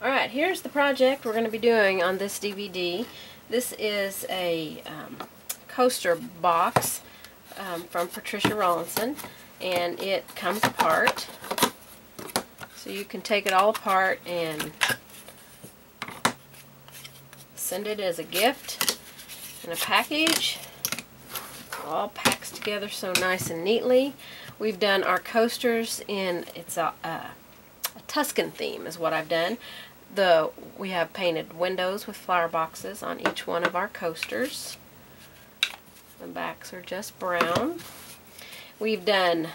Alright, here's the project we're going to be doing on this DVD. This is a coaster box from Patricia Rawlinson, and it comes apart. So you can take it all apart and send it as a gift in a package. All packs together so nice and neatly. We've done our coasters in, it's a Tuscan theme is what I've done. We have painted windows with flower boxes on each one of our coasters. The backs are just brown. We've done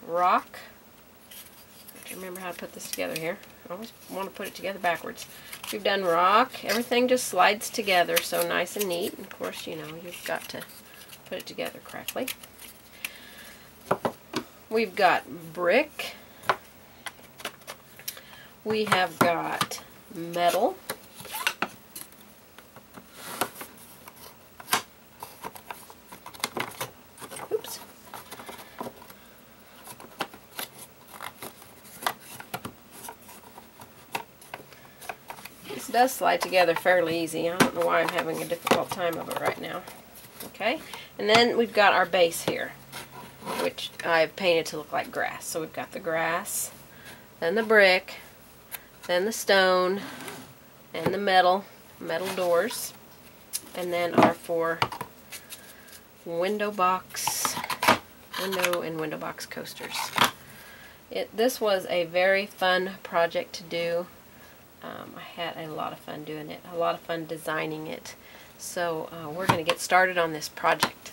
rock. I have to remember how to put this together here. I always want to put it together backwards. We've done rock. Everything just slides together so nice and neat. And of course, you know, you've got to put it together correctly. We've got brick. We have got metal. Oops. This does slide together fairly easy. I don't know why I'm having a difficult time of it right now. Okay, and then we've got our base here, which I've painted to look like grass. So we've got the grass, then the brick, then the stone, and the metal doors, and then our four window and window box coasters. This was a very fun project to do. I had a lot of fun doing it, a lot of fun designing it. So we're going to get started on this project.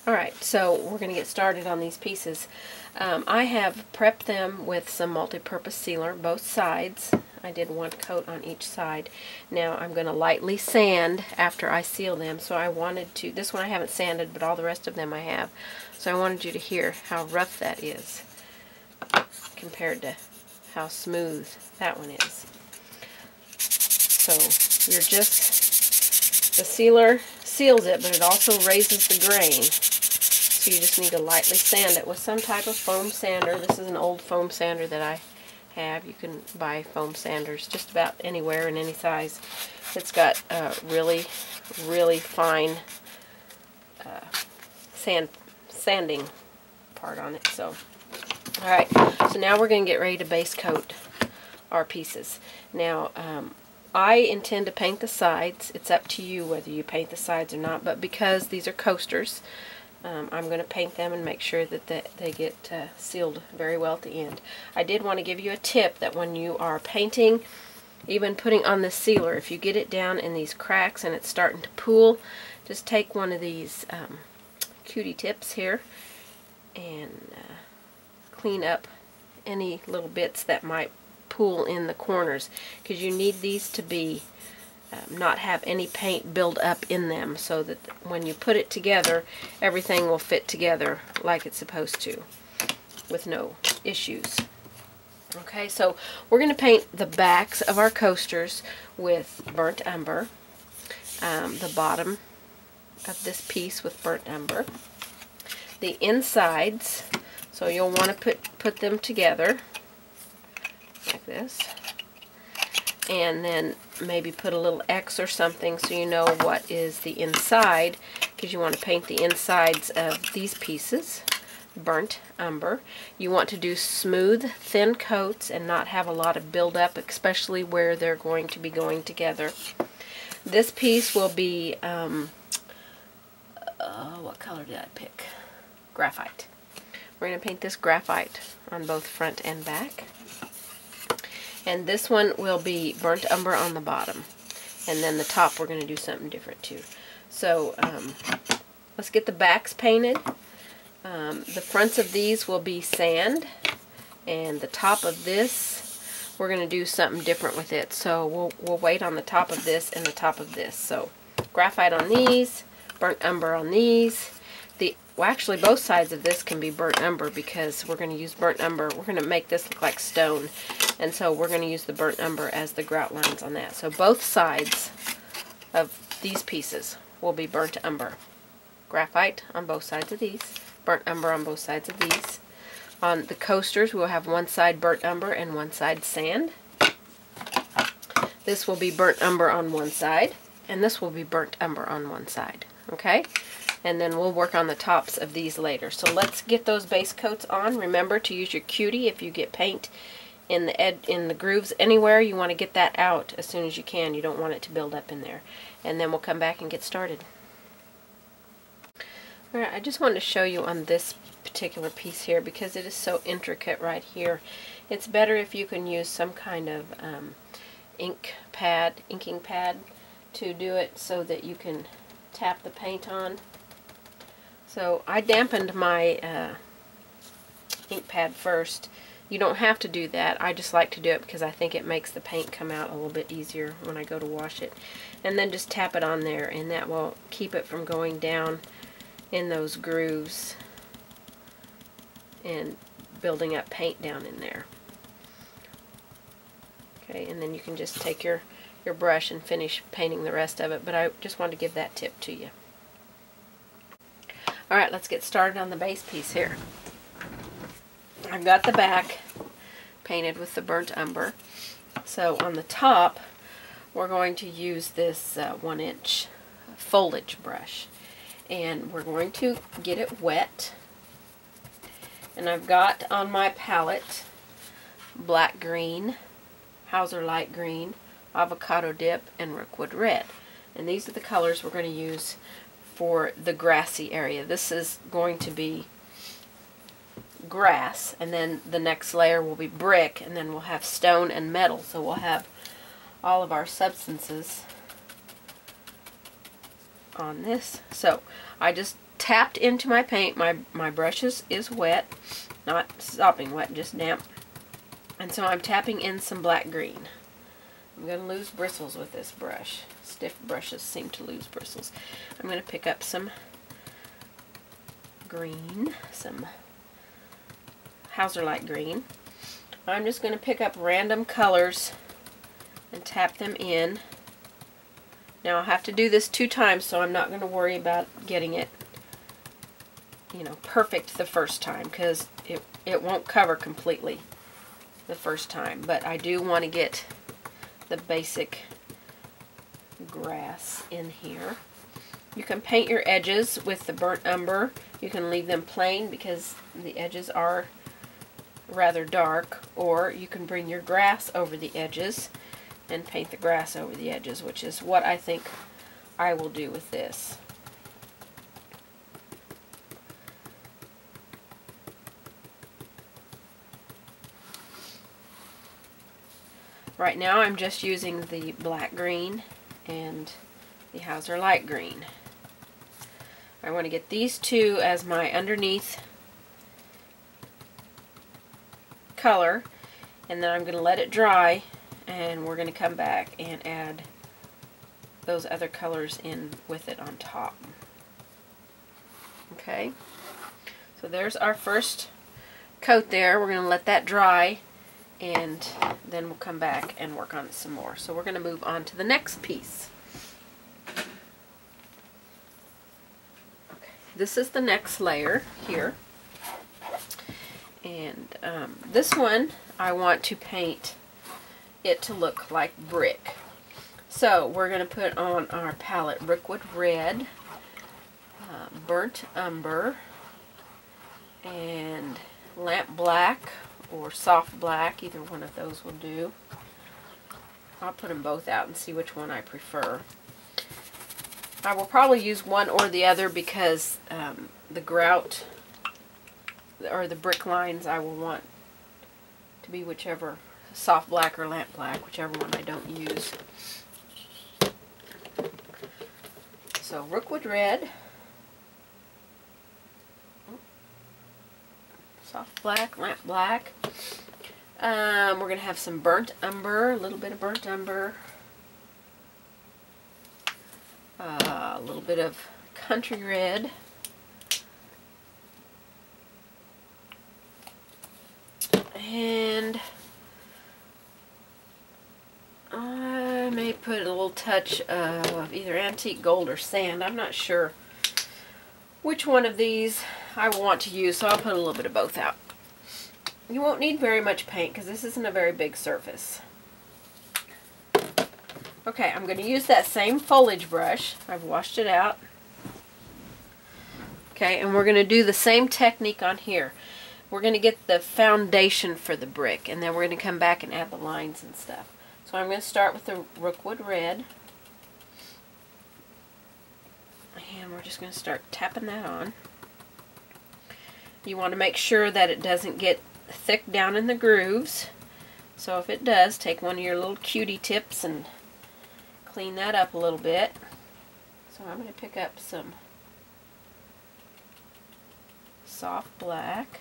Alright, so we're going to get started on these pieces. I have prepped them with some multi-purpose sealer, both sides. I did one coat on each side. Now I'm going to lightly sand after I seal them. So I wanted to, this one I haven't sanded, but all the rest of them I have. So I wanted you to hear how rough that is compared to how smooth that one is. So you're just, the sealer seals it, but it also raises the grain. So you just need to lightly sand it with some type of foam sander. This is an old foam sander that I have. You can buy foam sanders just about anywhere in any size. It's got really, really fine sanding part on it. So, alright, so now we're going to get ready to base coat our pieces. Now, I intend to paint the sides. It's up to you whether you paint the sides or not, but because these are coasters, I'm going to paint them and make sure that they get sealed very well at the end. I did want to give you a tip that when you are painting, even putting on the sealer, if you get it down in these cracks and it's starting to pool, just take one of these cutie tips here and clean up any little bits that might pool in the corners, because you need these to be not have any paint build up in them, so that when you put it together, everything will fit together like it's supposed to with no issues. Okay, so we're going to paint the backs of our coasters with burnt umber, the bottom of this piece with burnt umber, the insides, so you'll want to put them together like this, and then maybe put a little X or something so you know what is the inside, because you want to paint the insides of these pieces, burnt umber. You want to do smooth, thin coats and not have a lot of buildup, especially where they're going to be going together. This piece will be, what color did I pick? Graphite. We're going to paint this graphite on both front and back. And this one will be burnt umber on the bottom. And then the top we're going to do something different too. So let's get the backs painted. The fronts of these will be sand. And the top of this, we're going to do something different with it. So we'll wait on the top of this and the top of this. So graphite on these, burnt umber on these. Well, actually, both sides of this can be burnt umber, because we're going to use burnt umber. We're going to make this look like stone. And so we're going to use the burnt umber as the grout lines on that. So both sides of these pieces will be burnt umber. Graphite on both sides of these. Burnt umber on both sides of these. On the coasters, we'll have one side burnt umber and one side sand. This will be burnt umber on one side, and this will be burnt umber on one side, okay? And then we'll work on the tops of these later. So let's get those base coats on. Remember to use your cutie if you get paint in the grooves anywhere. You want to get that out as soon as you can. You don't want it to build up in there. And then we'll come back and get started. Alright, I just wanted to show you on this particular piece here because it is so intricate right here. It's better if you can use some kind of inking pad to do it so that you can tap the paint on. So I dampened my ink pad first. You don't have to do that. I just like to do it because I think it makes the paint come out a little bit easier when I go to wash it. And then just tap it on there, and that will keep it from going down in those grooves and building up paint down in there. Okay, and then you can just take your brush and finish painting the rest of it, but I just wanted to give that tip to you. Alright, let's get started on the base piece here. I've got the back painted with the burnt umber. So on the top, we're going to use this 1-inch foliage brush. And we're going to get it wet. And I've got on my palette black green, Hauser light green, avocado dip, and rookwood red. And these are the colors we're going to use for the grassy area. This is going to be grass, and then the next layer will be brick, and then we'll have stone and metal. So we'll have all of our substances on this. So I just tapped into my paint. My brush is wet, not sopping wet, just damp. And so I'm tapping in some black green. I'm going to lose bristles with this brush. Stiff brushes seem to lose bristles. I'm going to pick up some green, some Hauser light green. I'm just going to pick up random colors and tap them in. Now I'll have to do this 2 times, so I'm not going to worry about getting it, you know, perfect the first time, because it won't cover completely the first time. But I do want to get the basic grass in here. You can paint your edges with the burnt umber. You can leave them plain because the edges are rather dark, or you can bring your grass over the edges and paint the grass over the edges, which is what I think I will do with this. Right now I'm just using the black green and the Hauser light green. I want to get these two as my underneath color, and then I'm going to let it dry, and we're going to come back and add those other colors in with it on top. Okay, so there's our first coat there. We're going to let that dry, and then we'll come back and work on it some more. So we're going to move on to the next piece. Okay, this is the next layer here. And this one I want to paint it to look like brick. So we're going to put on our palette rookwood red, burnt umber, and lamp black or soft black. Either one of those will do. I'll put them both out and see which one I prefer. I will probably use one or the other because the grout or the brick lines I will want to be whichever, soft black or lamp black, whichever one I don't use. So rookwood red, soft black, lamp black. We're going to have some burnt umber, a little bit of burnt umber, a little bit of country red, and I may put a little touch of either antique gold or sand. I'm not sure which one of these I want to use, so I'll put a little bit of both out. You won't need very much paint because this isn't a very big surface. Okay, I'm going to use that same foliage brush. I've washed it out. Okay, and we're going to do the same technique on here. We're going to get the foundation for the brick, and then we're going to come back and add the lines and stuff. So I'm going to start with the Rookwood Red. And we're just going to start tapping that on. You want to make sure that it doesn't get thick down in the grooves. So if it does, take one of your little cutie tips and clean that up a little bit. So I'm going to pick up some soft black.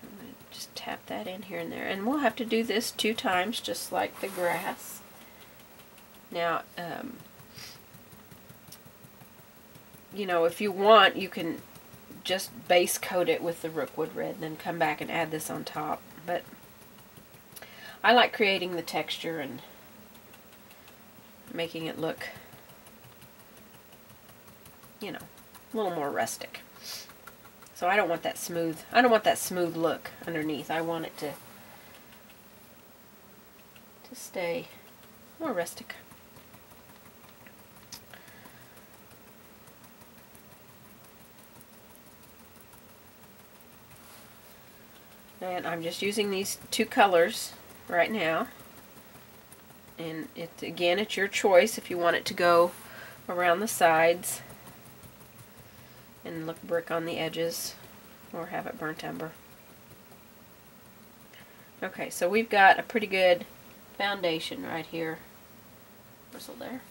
I'm going to just tap that in here and there. And we'll have to do this 2 times, just like the grass. Now, you know, if you want, you can just base coat it with the Rookwood Red and then come back and add this on top. But I like creating the texture and making it look, you know, a little more rustic. So I don't want that smooth look underneath. I want it to stay more rustic. And I'm just using these 2 colors right now. And again, it's your choice if you want it to go around the sides and look brick on the edges, or have it burnt umber. Okay, so we've got a pretty good foundation right here. Bristle there.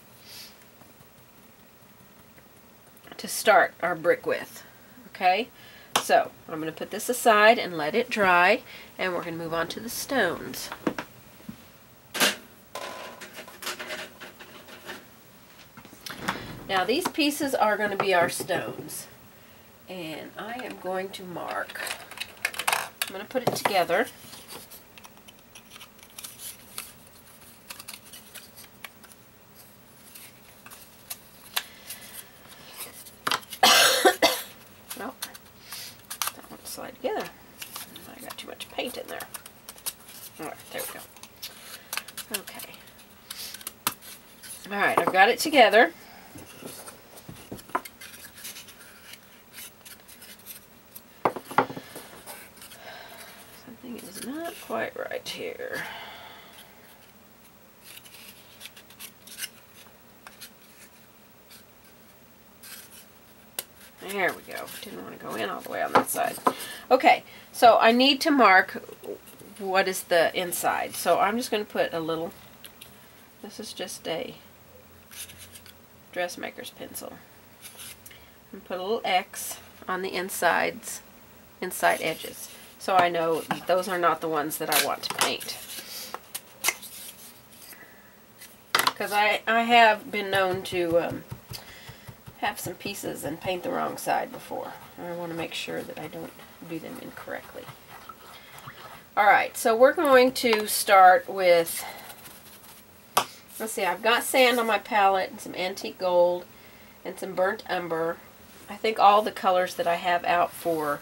To start our brick with. Okay? So, I'm going to put this aside and let it dry, and we're going to move on to the stones. Now, these pieces are going to be our stones, and I am going to mark. I'm going to put it together. Slide together. I got too much paint in there. Alright, there we go. Okay. Alright, I've got it together. Something is not quite right here. There we go. Didn't want to go in all the way on that side. Okay, so I need to mark what is the inside. So I'm just going to put a little, this is just a dressmaker's pencil. And put a little X on the inside edges. So I know those are not the ones that I want to paint. Because I have been known to have some pieces and paint the wrong side before. I want to make sure that I don't do them incorrectly. Alright, so we're going to start with, let's see, I've got sand on my palette and some antique gold and some burnt umber. I think all the colors that I have out for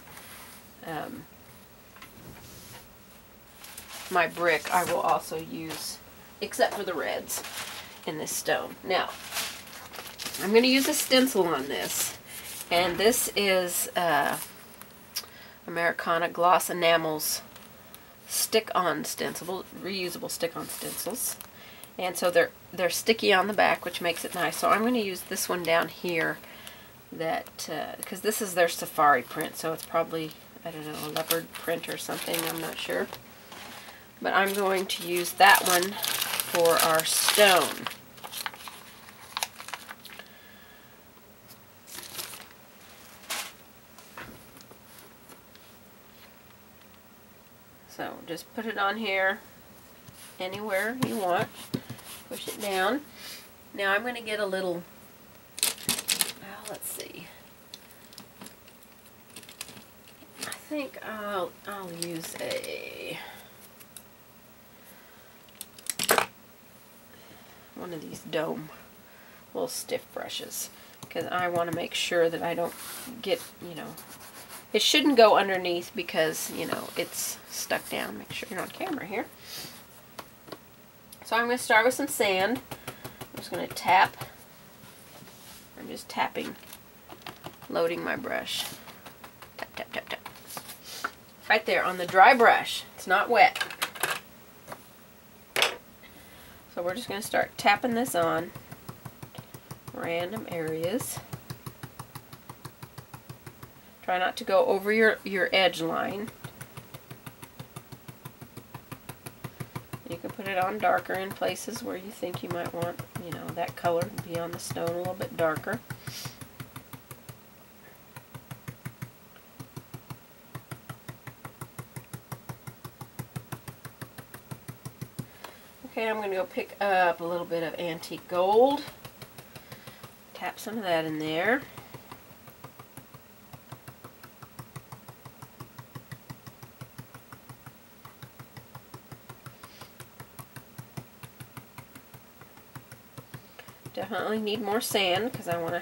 my brick I will also use, except for the reds in this stone. Now, I'm going to use a stencil on this, and this is Americana Gloss Enamels stick-on stencil, reusable stick-on stencils, and so they're sticky on the back, which makes it nice. So I'm going to use this one down here, that because this is their safari print, so it's probably, I don't know, a leopard print or something. I'm not sure, but I'm going to use that one for our stone. So just put it on here anywhere you want. Push it down. Now I'm going to get a little, well, let's see. I think I'll use one of these dome little stiff brushes, because I want to make sure that I don't get, you know, it shouldn't go underneath because, you know, it's stuck down. Make sure you're on camera here. So I'm going to start with some sand. just going to tap. I'm just tapping, loading my brush. Tap, tap, tap, tap. Right there on the dry brush. It's not wet. So we're just going to start tapping this on random areas. Try not to go over your edge line. You can put it on darker in places where you think you might want, you know, that color to be on the stone a little bit darker. Okay, I'm going to go pick up a little bit of antique gold. Tap some of that in there. Definitely need more sand because I want to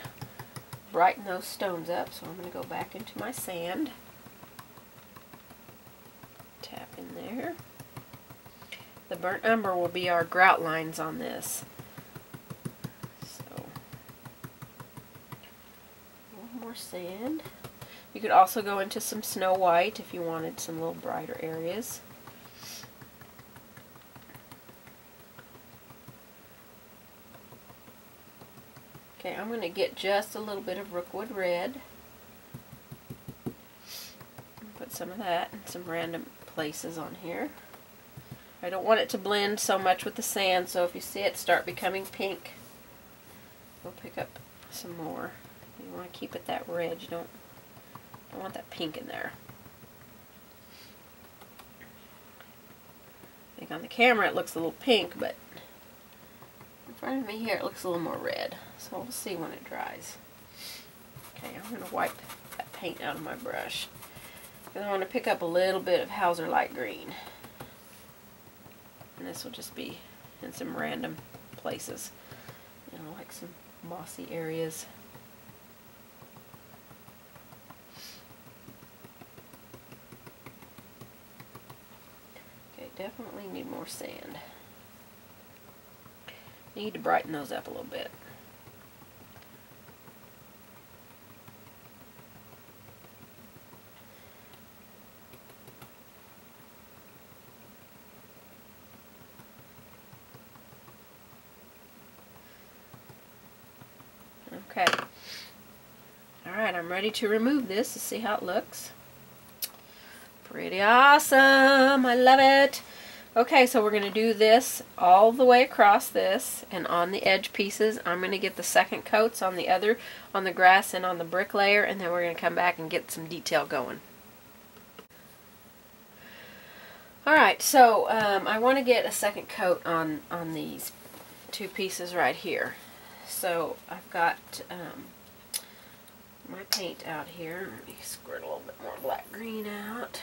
brighten those stones up, so I'm going to go back into my sand. Tap in there. The burnt umber will be our grout lines on this. So, a little more sand. You could also go into some snow white if you wanted some little brighter areas. Okay, I'm going to get just a little bit of rookwood red. Put some of that in some random places on here. I don't want it to blend so much with the sand, so if you see it start becoming pink, go pick up some more. You want to keep it that red. You don't want that pink in there. I think on the camera it looks a little pink, but in front of me here it looks a little more red. So we'll see when it dries. Okay, I'm going to wipe that paint out of my brush. And I want to pick up a little bit of Hauser light green. And this will just be in some random places. You know, like some mossy areas. Okay, definitely need more sand. Need to brighten those up a little bit. Okay. Alright, I'm ready to remove this to see how it looks. Pretty awesome! I love it! Okay, so we're going to do this all the way across this, and on the edge pieces I'm going to get the second coats on the other, on the grass and on the brick layer, and then we're going to come back and get some detail going. Alright, so I want to get a second coat on these two pieces right here. So I've got my paint out here. Let me squirt a little bit more black green out.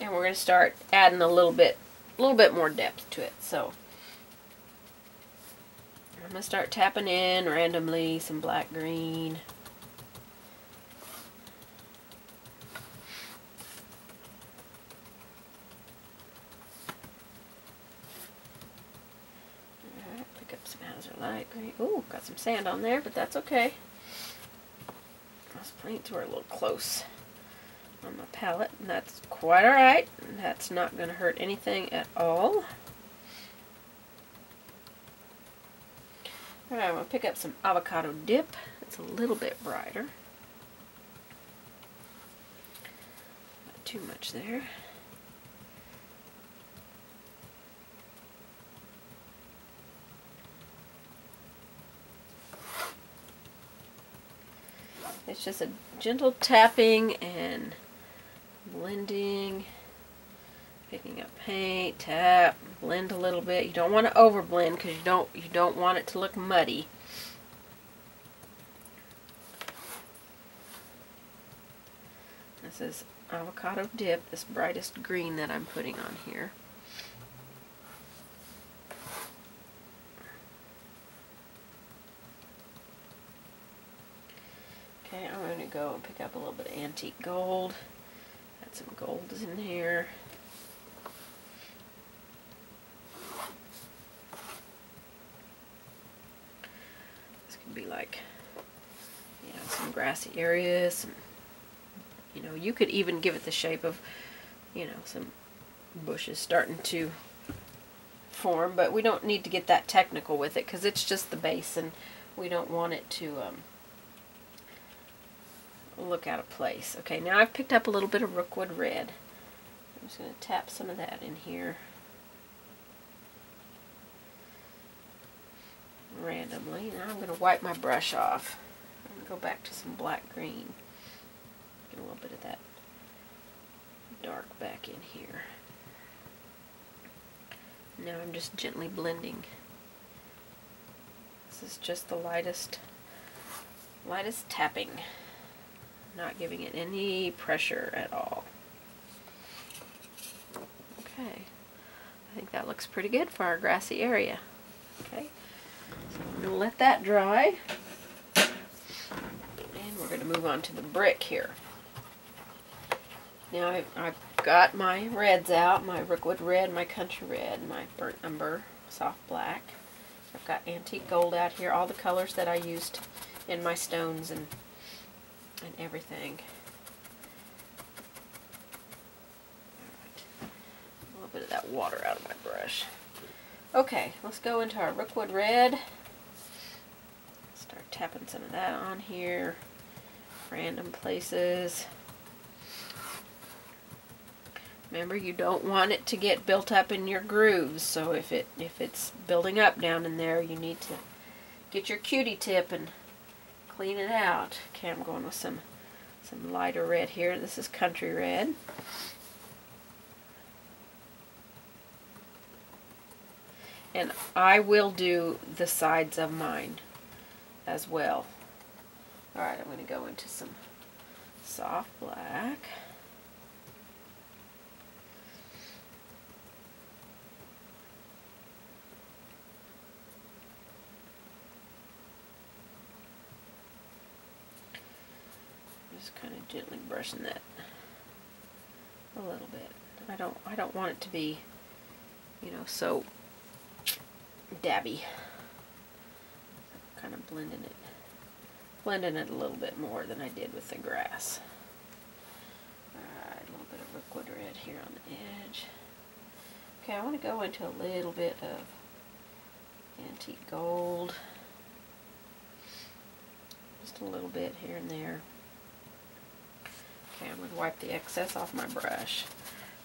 And we're going to start adding a little bit more depth to it. So I'm going to start tapping in randomly some black green. Alright, pick up some Hauser light green. Ooh, got some sand on there, but that's okay. Those paints were a little close on my palette, and that's quite alright. That's not going to hurt anything at all. Alright, I'm going to pick up some avocado dip. It's a little bit brighter. Not too much there. It's just a gentle tapping and blending, picking up paint, tap, blend a little bit. You don't want to overblend because you don't want it to look muddy. This is avocado dip, this brightest green that I'm putting on here. Okay, I'm going to go and pick up a little bit of antique gold. Some gold is in here. like, you know, some grassy areas. Some, you know, you could even give it the shape of, you know, some bushes starting to form, but we don't need to get that technical with it because it's just the base and we don't want it to look out of place. Okay, now I've picked up a little bit of Rookwood Red. I'm just going to tap some of that in here randomly. Now I'm going to wipe my brush off. I'm going to go back to some black green. Get a little bit of that dark back in here. Now I'm just gently blending. This is just the lightest tapping. Not giving it any pressure at all. Okay, I think that looks pretty good for our grassy area. Okay, so I'm going to let that dry. And we're going to move on to the brick here. Now I've got my reds out, my Rookwood Red, my Country Red, my Burnt Umber, Soft Black. I've got Antique Gold out here, all the colors that I used in my stones and everything. Alright, a little bit of that water out of my brush. Okay, let's go into our Rookwood Red. Start tapping some of that on here, random places. Remember, you don't want it to get built up in your grooves, so if it's building up down in there, you need to get your cutie tip and clean it out. Okay, I'm going with some lighter red here. This is Country Red. And I will do the sides of mine as well. Alright, I'm going to go into some Soft Black. Just kind of gently brushing that a little bit. I don't want it to be, you know, so dabby. Kind of blending it a little bit more than I did with the grass. Alright, a little bit of Rookwood Red here on the edge. Okay, I want to go into a little bit of Antique Gold. Just a little bit here and there. Okay, I'm going to wipe the excess off my brush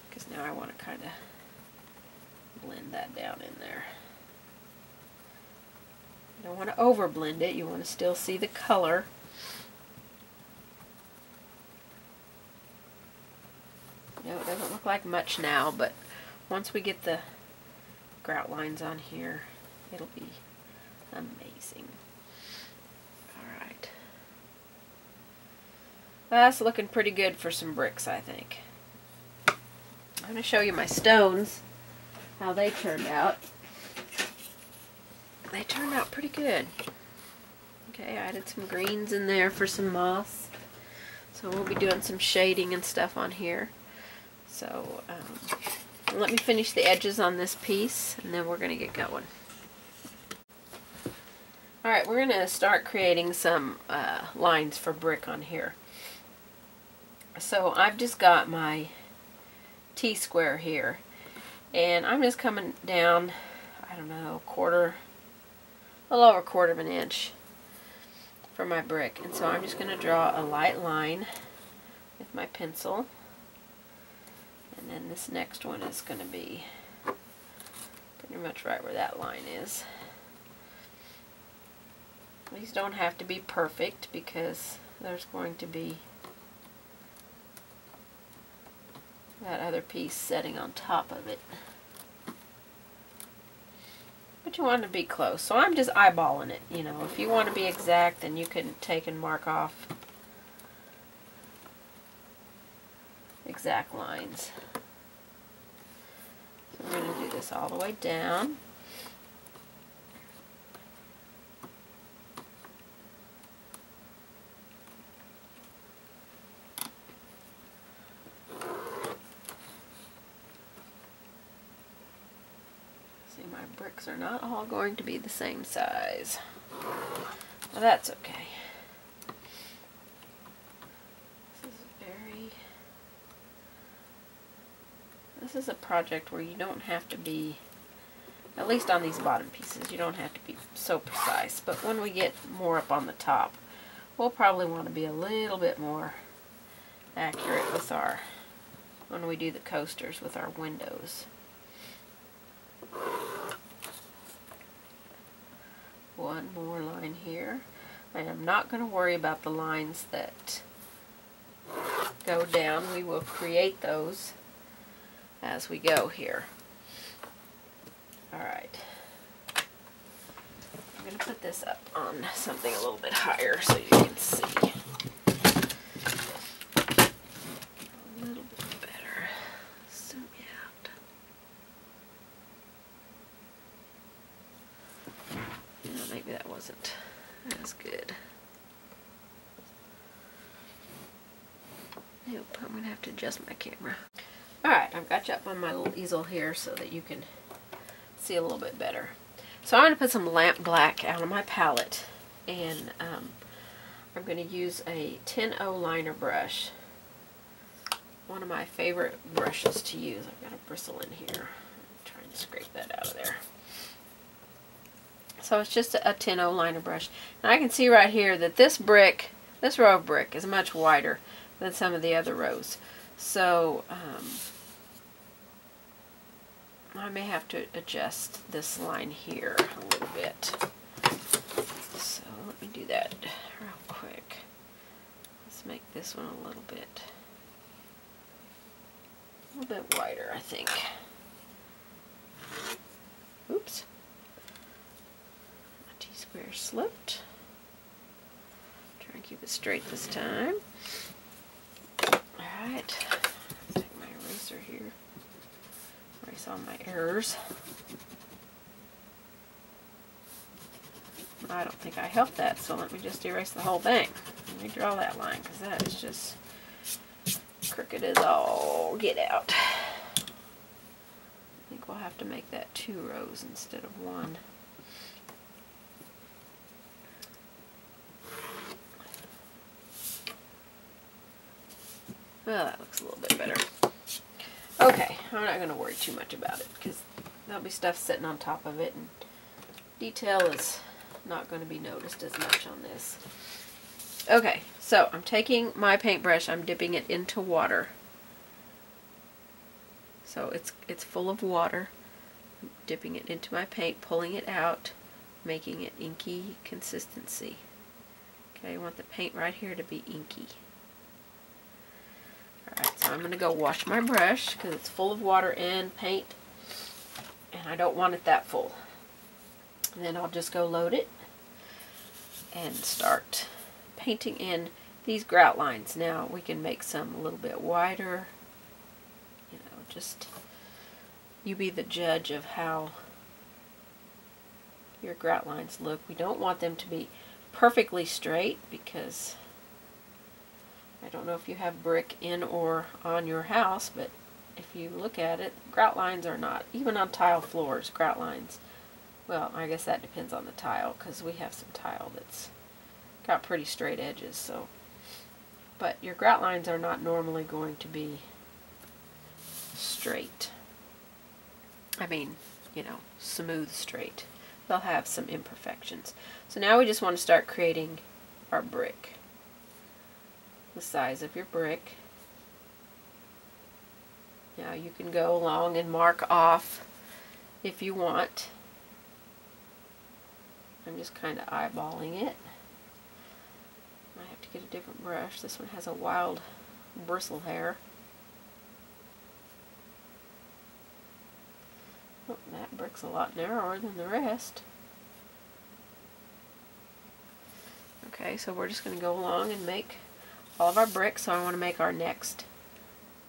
because now I want to kind of blend that down in there. You don't want to over blend it, you want to still see the color. No, it doesn't look like much now, but once we get the grout lines on here, it'll be amazing. Alright. That's looking pretty good for some bricks, I think. I'm going to show you my stones, how they turned out. They turned out pretty good. Okay, I added some greens in there for some moss. So we'll be doing some shading and stuff on here. So let me finish the edges on this piece and then we're going to get going. Alright, we're going to start creating some lines for brick on here. So I've just got my T-square here and I'm just coming down, I don't know, a little over 1/4 of an inch for my brick. And so I'm just going to draw a light line with my pencil. And then this next one is going to be pretty much right where that line is. These don't have to be perfect because there's going to be that other piece setting on top of it. But you want to be close. So I'm just eyeballing it. You know, if you want to be exact, then you can take and mark off exact lines. So we're going to do this all the way down. See, my bricks are not all going to be the same size. Well, that's okay. This is a project where you don't have to be, at least on these bottom pieces, you don't have to be so precise. But when we get more up on the top, we'll probably want to be a little bit more accurate with our, when we do the coasters with our windows. One more line here. I am not going to worry about the lines that go down. We will create those as we go here. Alright. I'm going to put this up on something a little bit higher so you can see. A little bit better. Zoom out. Yeah, maybe that wasn't as good. Nope, I'm going to have to adjust my camera. Alright, I've got you up on my little easel here so that you can see a little bit better. So I'm going to put some lamp black out on my palette, and I'm going to use a 10-0 liner brush. One of my favorite brushes to use. I've got a bristle in here. I'm trying to scrape that out of there. So it's just a 10-0 liner brush. And I can see right here that this brick, this row of brick, is much wider than some of the other rows. So I may have to adjust this line here a little bit. So let me do that real quick. Let's make this one a little bit wider, I think. Oops. My T-square slipped. Try and keep it straight this time. Alright. Take my eraser here. Erase all my errors. I don't think I helped that, so let me just erase the whole thing. Let me draw that line, because that is just crooked as all get out. I think we'll have to make that 2 rows instead of 1. Well, that looks a little bit better. Okay, I'm not going to worry too much about it, because there'll be stuff sitting on top of it, and detail is not going to be noticed as much on this. Okay, so I'm taking my paintbrush, I'm dipping it into water. So it's full of water. I'm dipping it into my paint, pulling it out, making it inky consistency. Okay, I want the paint right here to be inky. Alright, so I'm going to go wash my brush because it's full of water and paint, and I don't want it that full. And then I'll just go load it and start painting in these grout lines. Now we can make some a little bit wider. You know, just you be the judge of how your grout lines look. We don't want them to be perfectly straight, because I don't know if you have brick in or on your house, but if you look at it, grout lines are not, even on tile floors, grout lines, well, I guess that depends on the tile, because we have some tile that's got pretty straight edges, so, but your grout lines are not normally going to be straight. I mean, you know, smooth straight. They'll have some imperfections. So now we just want to start creating our brick. The size of your brick. Now you can go along and mark off if you want. I'm just kind of eyeballing it. I have to get a different brush. This one has a wild bristle hair. Oh, that brick's a lot narrower than the rest. Okay, so we're just going to go along and make all of our bricks. So I want to make our next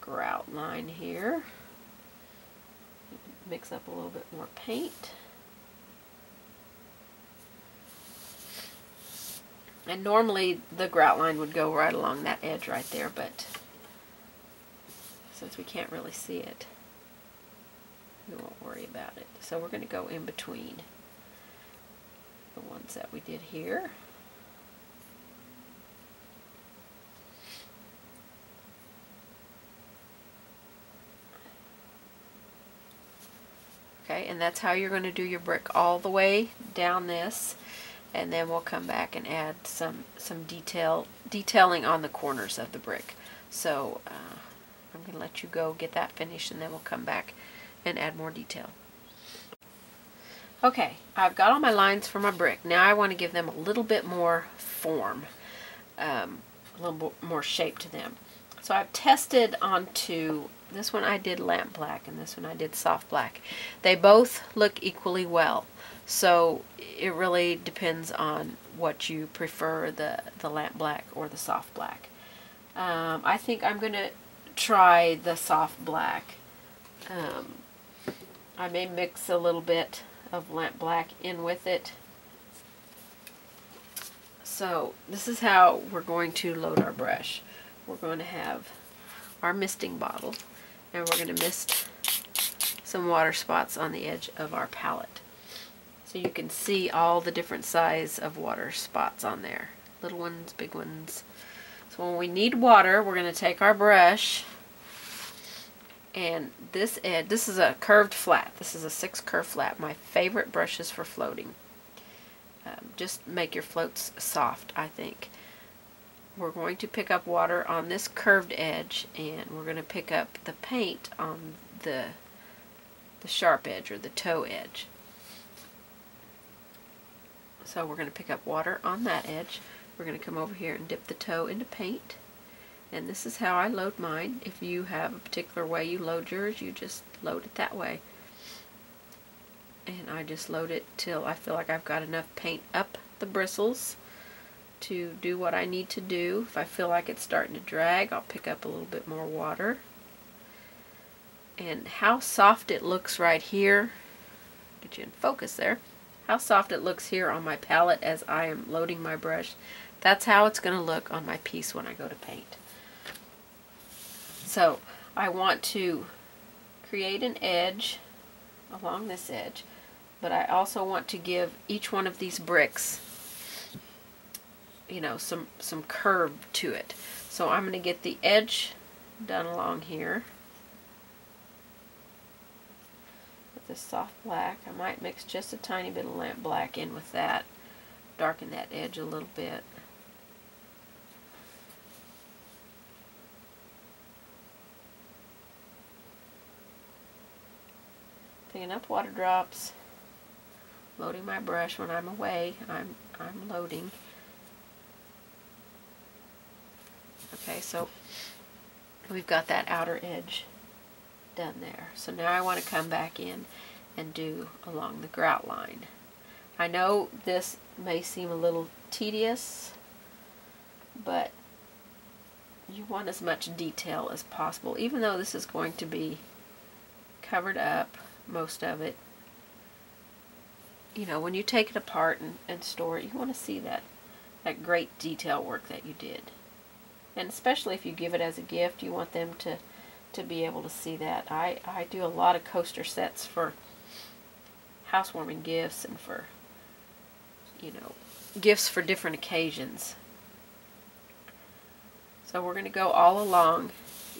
grout line here. Mix up a little bit more paint. And normally the grout line would go right along that edge right there, but since we can't really see it, we won't worry about it. So we're going to go in between the ones that we did here. Okay, and that's how you're going to do your brick all the way down this, and then we'll come back and add some detailing on the corners of the brick. So I'm going to let you go get that finished, and then we'll come back and add more detail. Okay, I've got all my lines for my brick. Now I want to give them a little bit more form, a little bit more shape to them. So I've tested onto, this one I did lamp black and this one I did soft black. They both look equally well. So it really depends on what you prefer, the lamp black or the soft black. I think I'm going to try the soft black. I may mix a little bit of lamp black in with it. So this is how we're going to load our brush. We're going to have our misting bottle, and we're going to mist some water spots on the edge of our palette. So you can see all the different size of water spots on there. Little ones, big ones. So when we need water, we're going to take our brush, and this edge, this is a curved flat. This is a 6 curved flat. My favorite brushes for floating. Just make your floats soft, I think. We're going to pick up water on this curved edge, and we're going to pick up the paint on the sharp edge, or the toe edge. So we're going to pick up water on that edge. We're going to come over here and dip the toe into paint. And this is how I load mine. If you have a particular way you load yours, you just load it that way. And I just load it till I feel like I've got enough paint up the bristles to do what I need to do. If I feel like it's starting to drag, I'll pick up a little bit more water. And how soft it looks right here, get you in focus there, how soft it looks here on my palette as I am loading my brush, that's how it's going to look on my piece when I go to paint. So I want to create an edge along this edge, but I also want to give each one of these bricks, you know, some curve to it. So I'm going to get the edge done along here with this soft black. I might mix just a tiny bit of lamp black in with that, darken that edge a little bit. Picking up water drops, loading my brush when I'm away. I'm loading. Okay, so we've got that outer edge done there. So now I want to come back in and do along the grout line. I know this may seem a little tedious, but you want as much detail as possible, even though this is going to be covered up, most of it. You know, when you take it apart and store it, you want to see that great detail work that you did. And especially if you give it as a gift, you want them to be able to see that. I do a lot of coaster sets for housewarming gifts and for, you know, gifts for different occasions. So we're going to go all along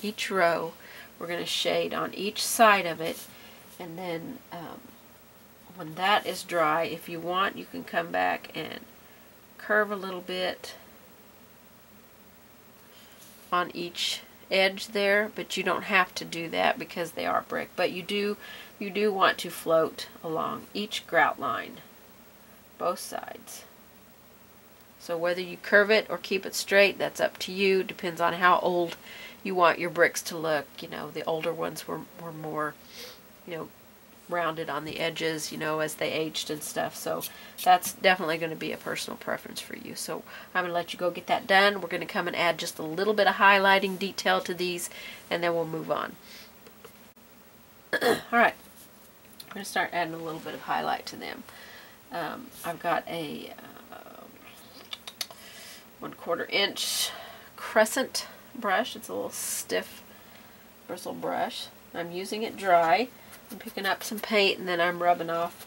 each row. We're going to shade on each side of it, and then when that is dry, if you want, you can come back and curve a little bit on each edge there, but you don't have to do that because they are brick. But you do want to float along each grout line, both sides. So whether you curve it or keep it straight, that's up to you. Depends on how old you want your bricks to look. You know, the older ones were more, you know, rounded on the edges, you know, as they aged and stuff. So that's definitely going to be a personal preference for you. So I'm going to let you go get that done. We're going to come and add just a little bit of highlighting detail to these, and then we'll move on. Alright, I'm going to start adding a little bit of highlight to them. I've got a 1/4 inch crescent brush. It's a little stiff bristle brush. I'm using it dry. I'm picking up some paint, and then I'm rubbing off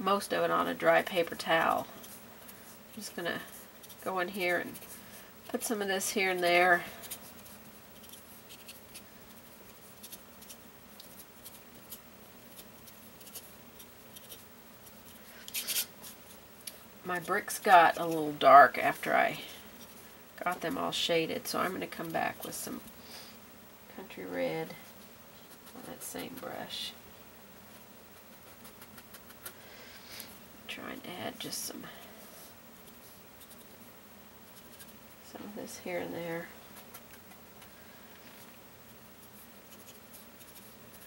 most of it on a dry paper towel. I'm just going to go in here and put some of this here and there. my bricks got a little dark after I got them all shaded, so I'm going to come back with some country red on that same brush. Try and add just some of this here and there.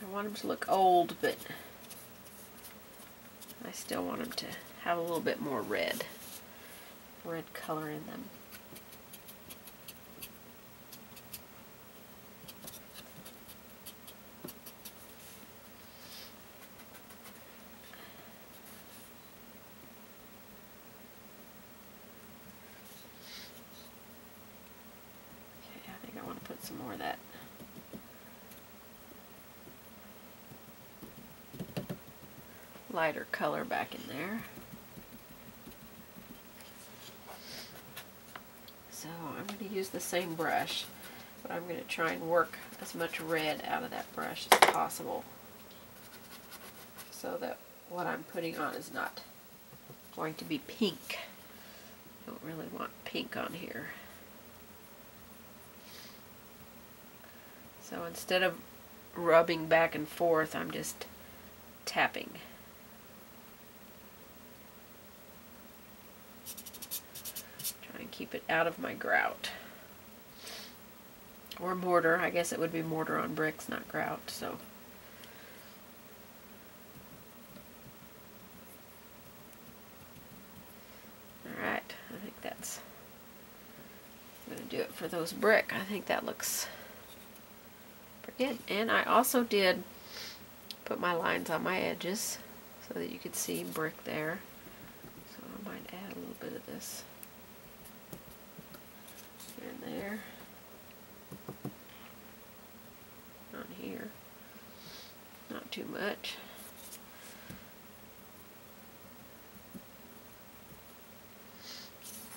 I want them to look old, but I still want them to have a little bit more red color in them. Okay, I think I want to put some more of that lighter color back in there. So I'm going to use the same brush, but I'm going to try and work as much red out of that brush as possible so that what I'm putting on is not going to be pink. I don't really want pink on here. So instead of rubbing back and forth, I'm just tapping. Keep it out of my grout. Or mortar. I guess it would be mortar on bricks, not grout. So alright, I think that's going to do it for those brick. I think that looks pretty good. And I also did put my lines on my edges so that you could see brick there. So I might add a little bit of this in there, on here, not too much.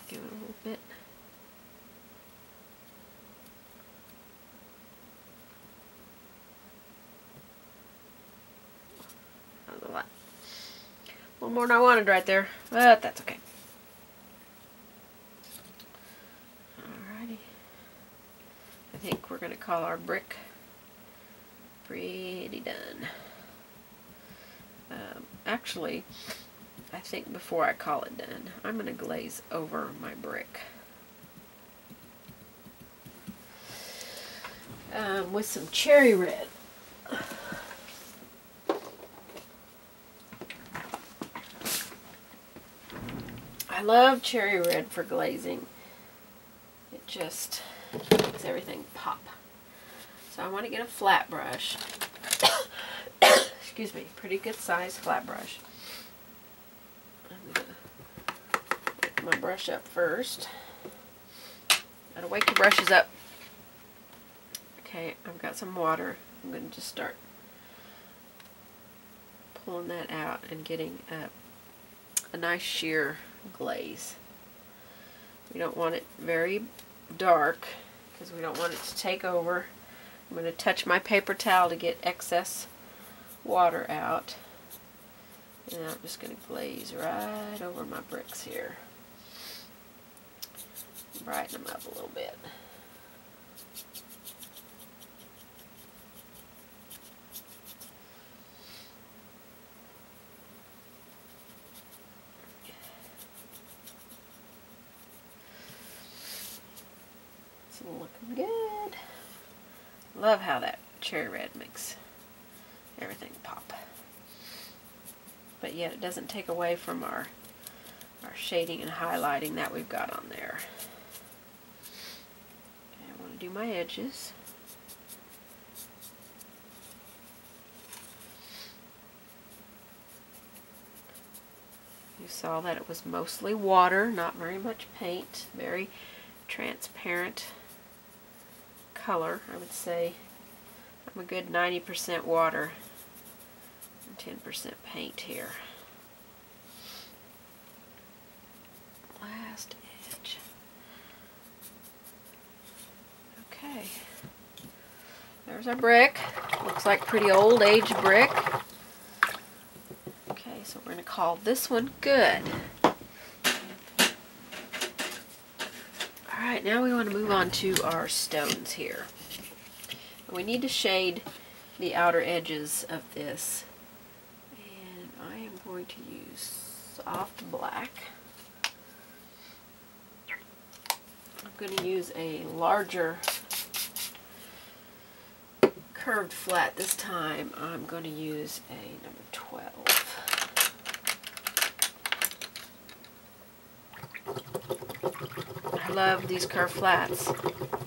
Give it a little bit. That was a lot. A little more than I wanted right there, but that's okay. I think we're going to call our brick pretty done. Actually, I think before I call it done, I'm going to glaze over my brick with some cherry red. I love cherry red for glazing. It just makes everything pop. So I want to get a flat brush. Excuse me, pretty good size flat brush. I'm going to wake my brush up first. Gotta wake your brushes up. Okay, I've got some water. I'm going to just start pulling that out and getting a nice sheer glaze. We don't want it very dark because we don't want it to take over. I'm going to touch my paper towel to get excess water out, and I'm just going to glaze right over my bricks here. Brighten them up a little bit. It's looking good. Love how that cherry red makes everything pop. But yet it doesn't take away from our shading and highlighting that we've got on there. Okay, I want to do my edges. You saw that it was mostly water, not very much paint, very transparent color. I would say I'm a good 90% water and 10% paint here. Last edge. Okay. There's our brick. Looks like pretty old age brick. Okay, so we're going to call this one good. Alright, now we want to move on to our stones here. We need to shade the outer edges of this. And I am going to use soft black. I'm going to use a larger curved flat this time. I'm going to use a number 12. I love these curved flats.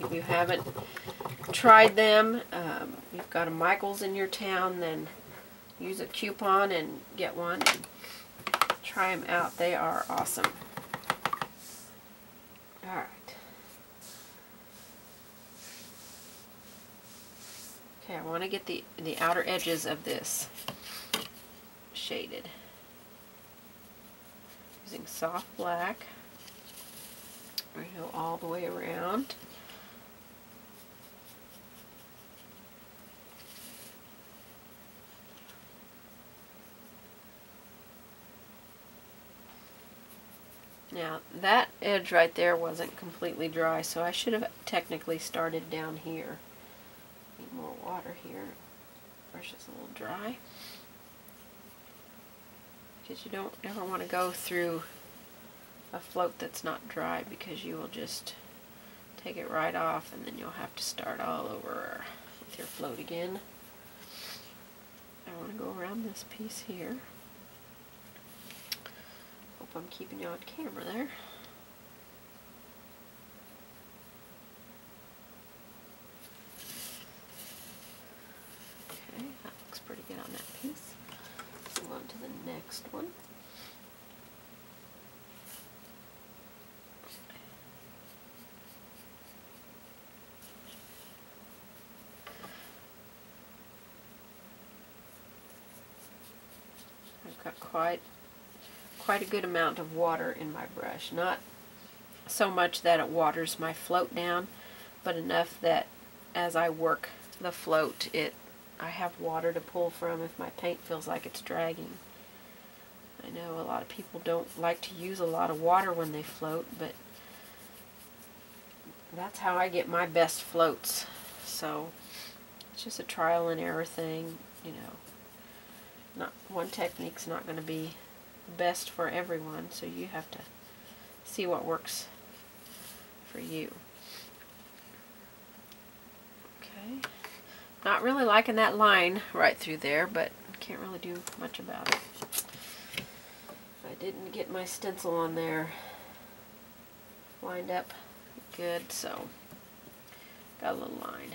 If you haven't tried them, you've got a Michael's in your town, then use a coupon and get one and try them out. They are awesome. Alright. Okay, I want to get the outer edges of this shaded. Using soft black. We're going to go all the way around. Now that edge right there wasn't completely dry, so I should have technically started down here. Need more water here. Brush is a little dry. Because you don't ever want to go through a float that's not dry, because you will just take it right off and then you'll have to start all over with your float again. I want to go around this piece here. Hope I'm keeping you on camera there. Okay, that looks pretty good on that piece. Let's move on to the next one. I've got quite a good amount of water in my brush. Not so much that it waters my float down, but enough that as I work the float, I have water to pull from if my paint feels like it's dragging. I know a lot of people don't like to use a lot of water when they float, but that's how I get my best floats. So it's just a trial and error thing, you know. Not one technique's not going to be best for everyone, so you have to see what works for you. Okay. Not really liking that line right through there, but can't really do much about it. I didn't get my stencil on there lined up good, so got a little line.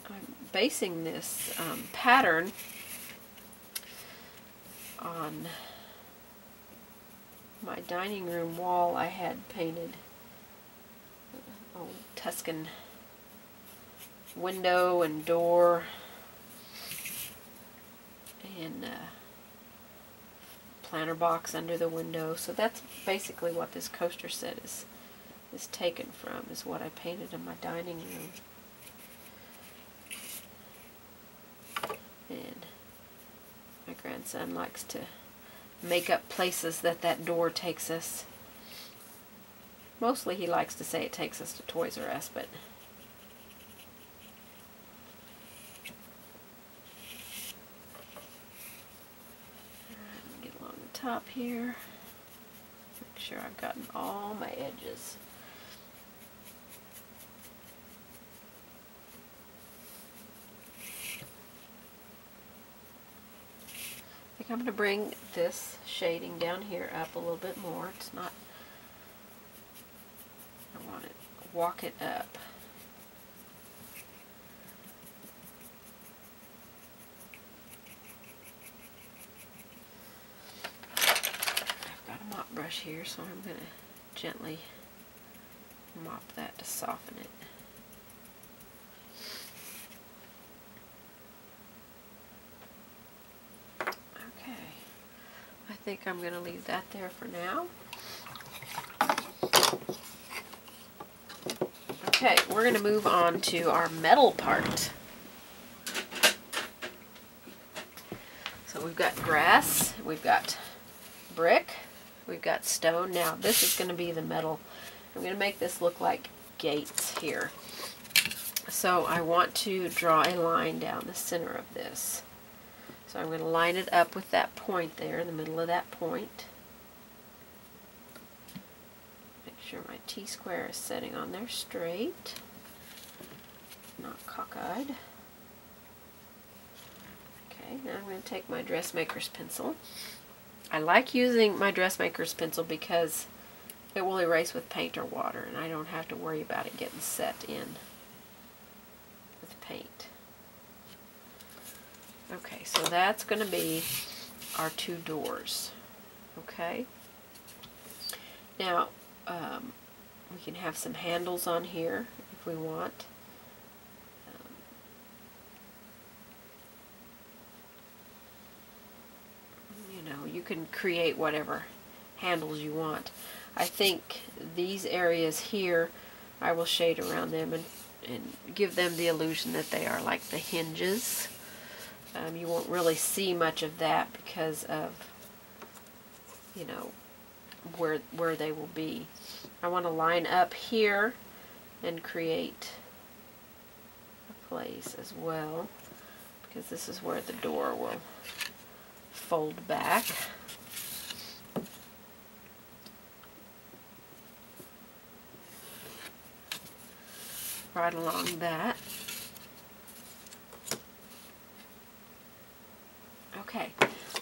I'm basing this pattern on my dining room wall. I had painted an old Tuscan window and door and planter box under the window. So that's basically what this coaster set is taken from, is what I painted in my dining room. And my grandson likes to make up places that door takes us. Mostly he likes to say it takes us to Toys R Us, but get along the top here. Make sure I've gotten all my edges. I think I'm going to bring this shading down here up a little bit more. It's not, I want to walk it up. I've got a mop brush here, so I'm going to gently mop that to soften it. I think I'm going to leave that there for now. Okay, we're going to move on to our metal part. we've got grass, we've got brick, we've got stone. Now this is going to be the metal. I'm going to make this look like gates here. So I want to draw a line down the center of this. So I'm going to line it up with that point there in the middle of that point. Make sure my T-square is setting on there straight, not cockeyed. Okay, now I'm going to take my dressmaker's pencil. I like using my dressmaker's pencil because it will erase with paint or water, and I don't have to worry about it getting set in with paint. Okay, so that's going to be our two doors. Okay. Now, we can have some handles on here if we want. You know, you can create whatever handles you want. I think these areas here, I will shade around them and give them the illusion that they are like the hinges. You won't really see much of that because of, you know, where they will be. I want to line up here and create a place as well, because this is where the door will fold back. Right along that. Okay,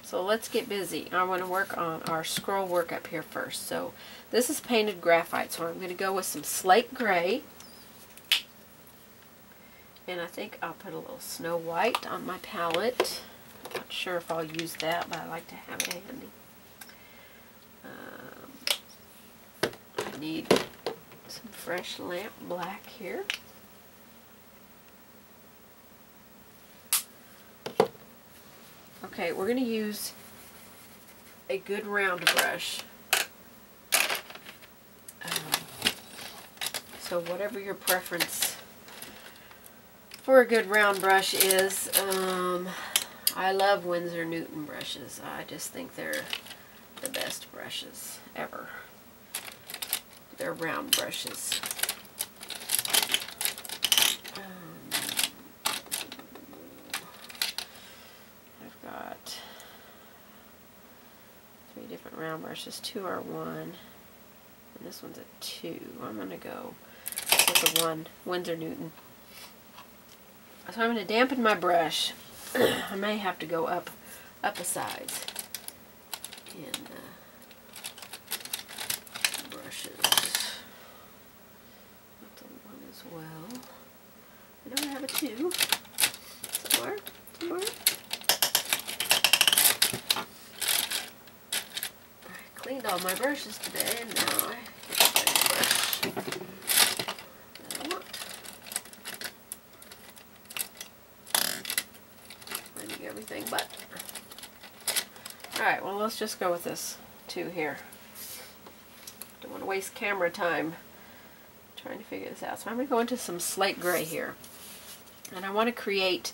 so let's get busy. I want to work on our scroll work up here first. So this is painted graphite, so I'm going to go with some slate gray. And I think I'll put a little Snow White on my palette. I'm not sure if I'll use that, but I like to have it handy. I need some fresh lamp black here. Okay, we're going to use a good round brush. So whatever your preference for a good round brush is, I love Winsor Newton brushes. I just think they're the best brushes ever. They're round brushes. Different round brushes. 2 are 1 and this one's a 2. I'm going to go with the 1 Winsor Newton. So I'm going to dampen my brush. I may have to go up a size in brushes. That's a 1 as well. I know I have a 2 somewhere. Cleaned all my brushes today, and now I get to find the brush that I want. Finding everything but. Alright, well, let's just go with this 2 here. Don't want to waste camera time trying to figure this out. So I'm going to go into some slate gray here. And I want to create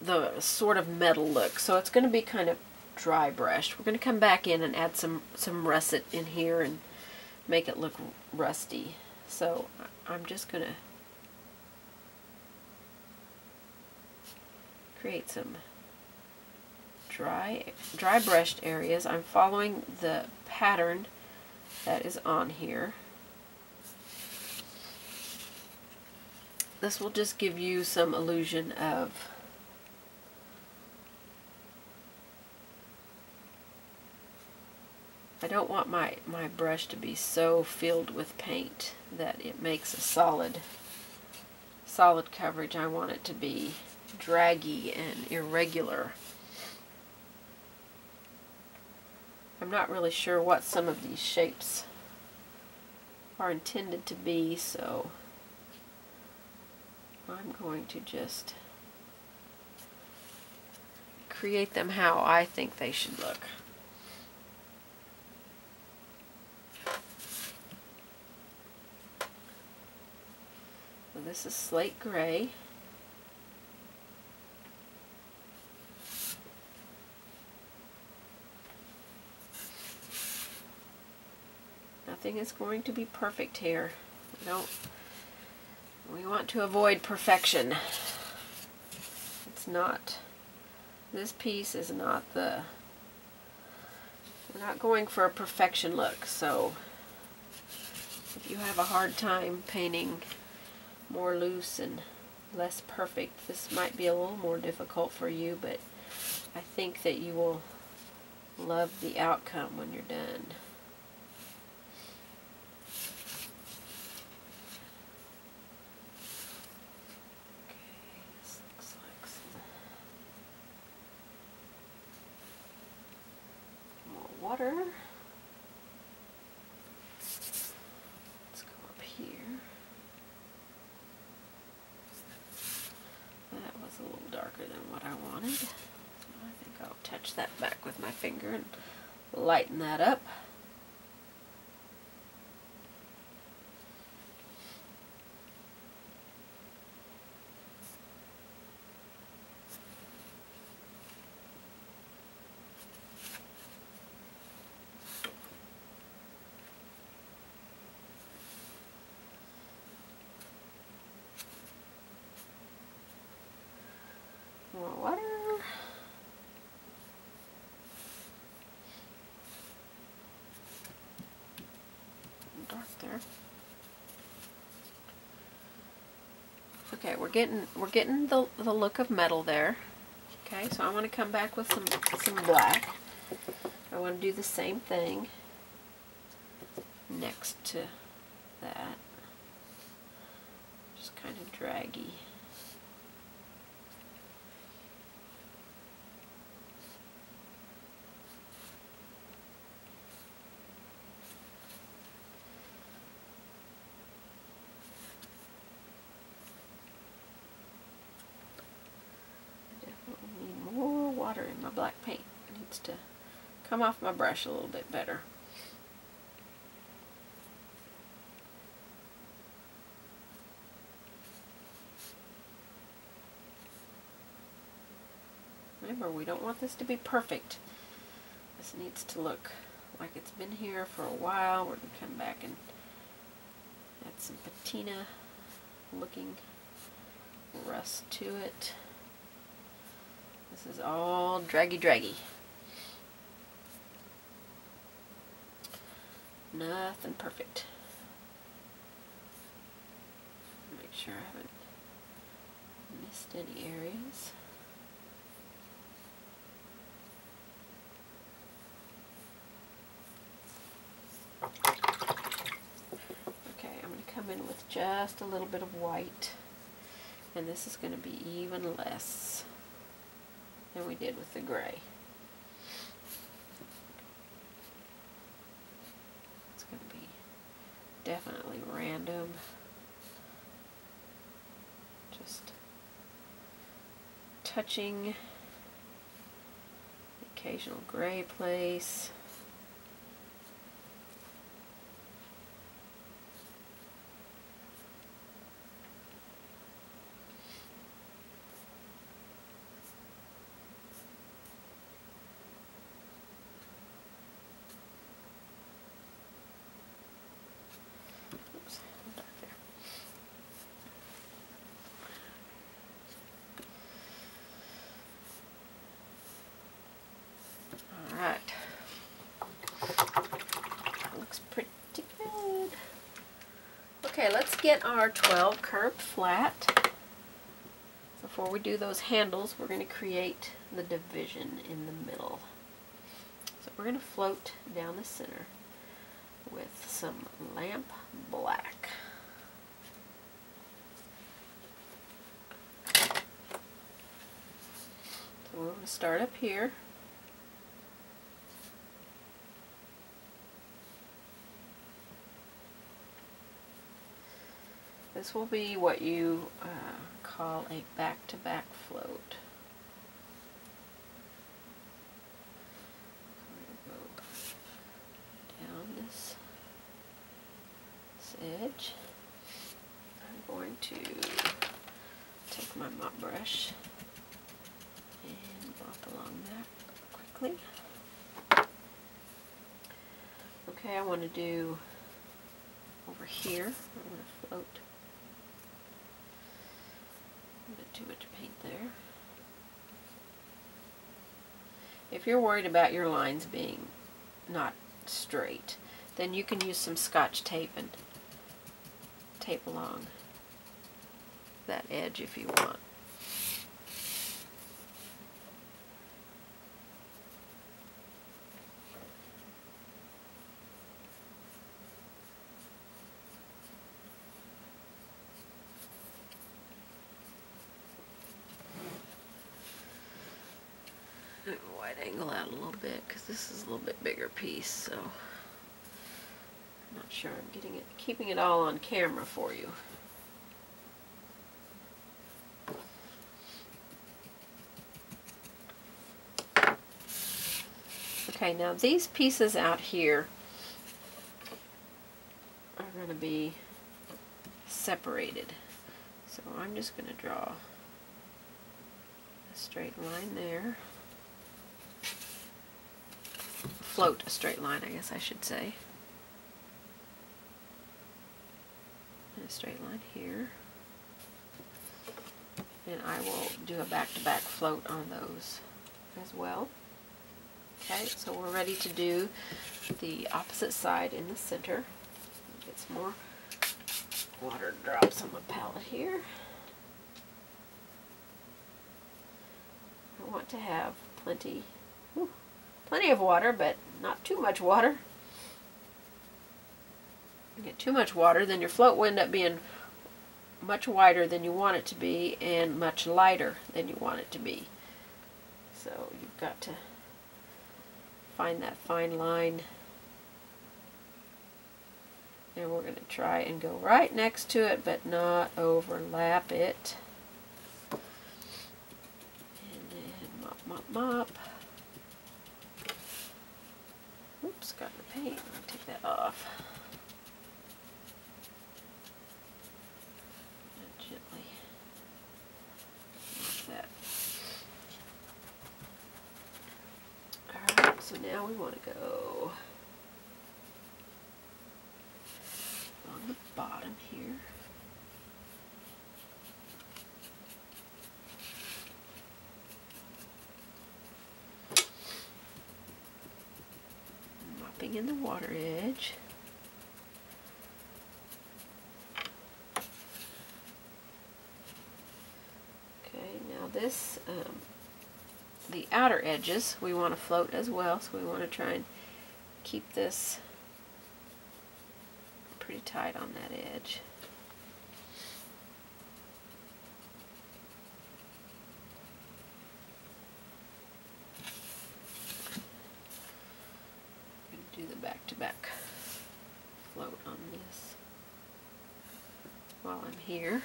the sort of metal look. So it's going to be kind of dry brushed. We're going to come back in and add some russet in here and make it look rusty. So I'm just going to create some dry brushed areas. I'm following the pattern that is on here. This will just give you some illusion of I don't want my brush to be so filled with paint that it makes a solid coverage. I want it to be draggy and irregular. I'm not really sure what some of these shapes are intended to be, so I'm going to just create them how I think they should look. So this is slate gray. Nothing is going to be perfect here. We want to avoid perfection. It's not, this piece is not we're not going for a perfection look, so if you have a hard time painting more loose and less perfect, this might be a little more difficult for you, but I think that you will love the outcome when you're done. Water. Let's go up here. That was a little darker than what I wanted. So I think I'll touch that back with my finger and lighten that up. More water. Dark there. Okay, we're getting the look of metal there. Okay, so I want to come back with some black. I want to do the same thing next to that. Just kind of draggy. In my black paint. It needs to come off my brush a little bit better. Remember, we don't want this to be perfect. This needs to look like it's been here for a while. We're going to come back and add some patina looking rust to it. This is all draggy. Nothing perfect. Make sure I haven't missed any areas. Okay, I'm going to come in with just a little bit of white, and this is going to be even less than we did with the gray. It's going to be definitely random. Just touching the occasional gray place. Alright, looks pretty good. Okay, let's get our 12 curved flat. Before we do those handles, we're going to create the division in the middle. So we're going to float down the center with some lamp black. So we're going to start up here. This will be what you call a back-to-back float. I'm going to go down this edge. I'm going to take my mop brush and mop along that quickly. Okay, I want to do over here. I'm going to float a bit too much paint there. If you're worried about your lines being not straight, then you can use some Scotch tape and tape along that edge if you want. Wide angle out a little bit because this is a little bit bigger piece, so I'm not sure I'm keeping it all on camera for you. Okay, now these pieces out here are going to be separated. So I'm just going to draw a straight line there. Float a straight line, I guess I should say. And a straight line here. And I will do a back-to-back float on those as well. Okay, so we're ready to do the opposite side in the center. Get some more water drops on my palette here. I want to have plenty of water, but not too much water. You get too much water, then your float will end up being much wider than you want it to be and much lighter than you want it to be. So you've got to find that fine line. And we're going to try and go right next to it, but not overlap it. And then mop, mop, mop. Oops, got my paint. I'll take that off. And gently like that. Alright, so now we want to go on the bottom here. Mopping in the water edge. Okay, now this, the outer edges we want to float as well, so we want to try and keep this pretty tight on that edge. I'm going to do the back-to-back float on this while I'm here.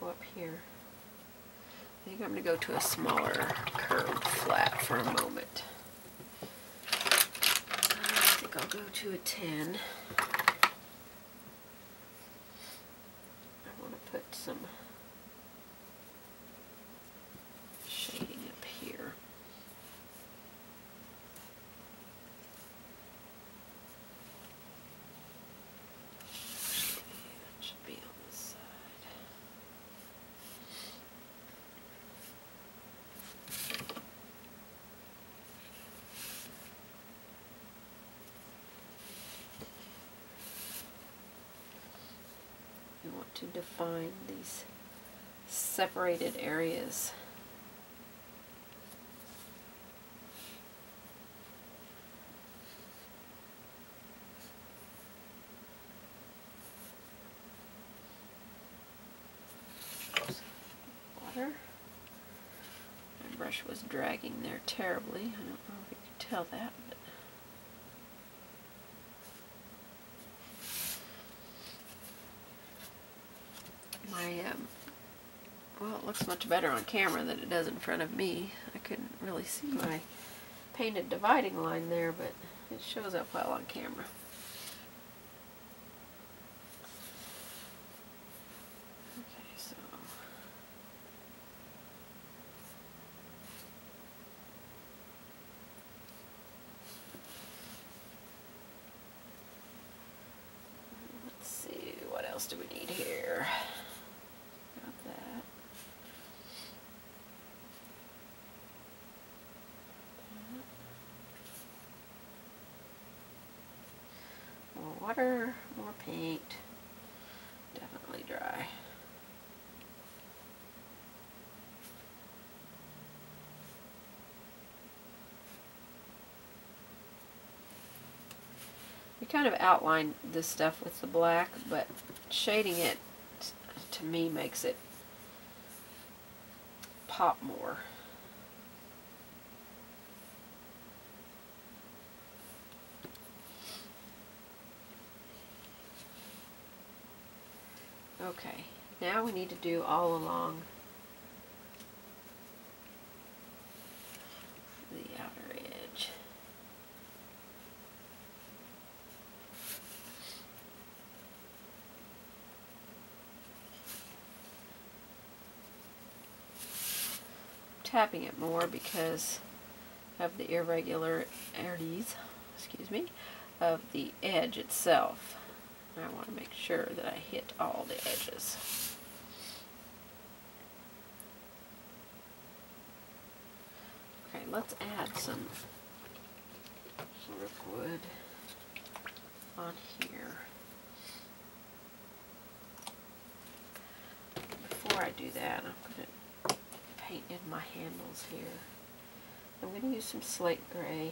Up here. I think I'm going to go to a smaller curved flat for a moment. I think I'll go to a 10. I want to put some shading up here. That should be on this side. We want to define these separated areas. Water. My brush was dragging there terribly. I don't know if you could tell that, but well, it looks much better on camera than it does in front of me. I couldn't really see my painted dividing line there, but it shows up well on camera. Okay, so let's see, what else do we need here? Got that. More water, more paint. Definitely dry. We kind of outlined this stuff with the black, but shading it to me makes it pop more. Okay, now we need to do all along the outer edge. Tapping it more because of the irregularities, excuse me, of the edge itself. I want to make sure that I hit all the edges. Okay, let's add some wood on here. Before I do that, I'm going to paint in my handles here. I'm going to use some slate gray.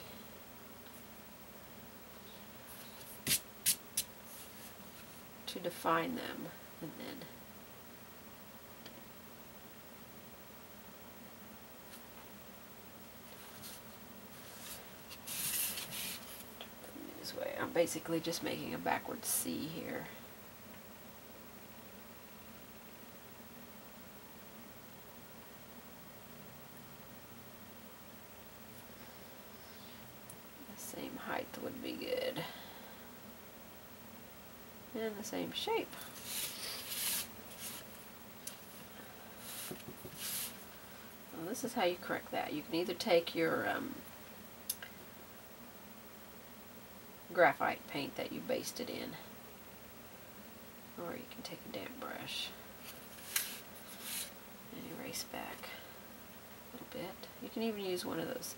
To define them, and then this way. I'm basically just making a backward C here. The same height would be good. And the same shape. Well, this is how you correct that. You can either take your graphite paint that you basted in, or you can take a damp brush and erase back a little bit. You can even use one of those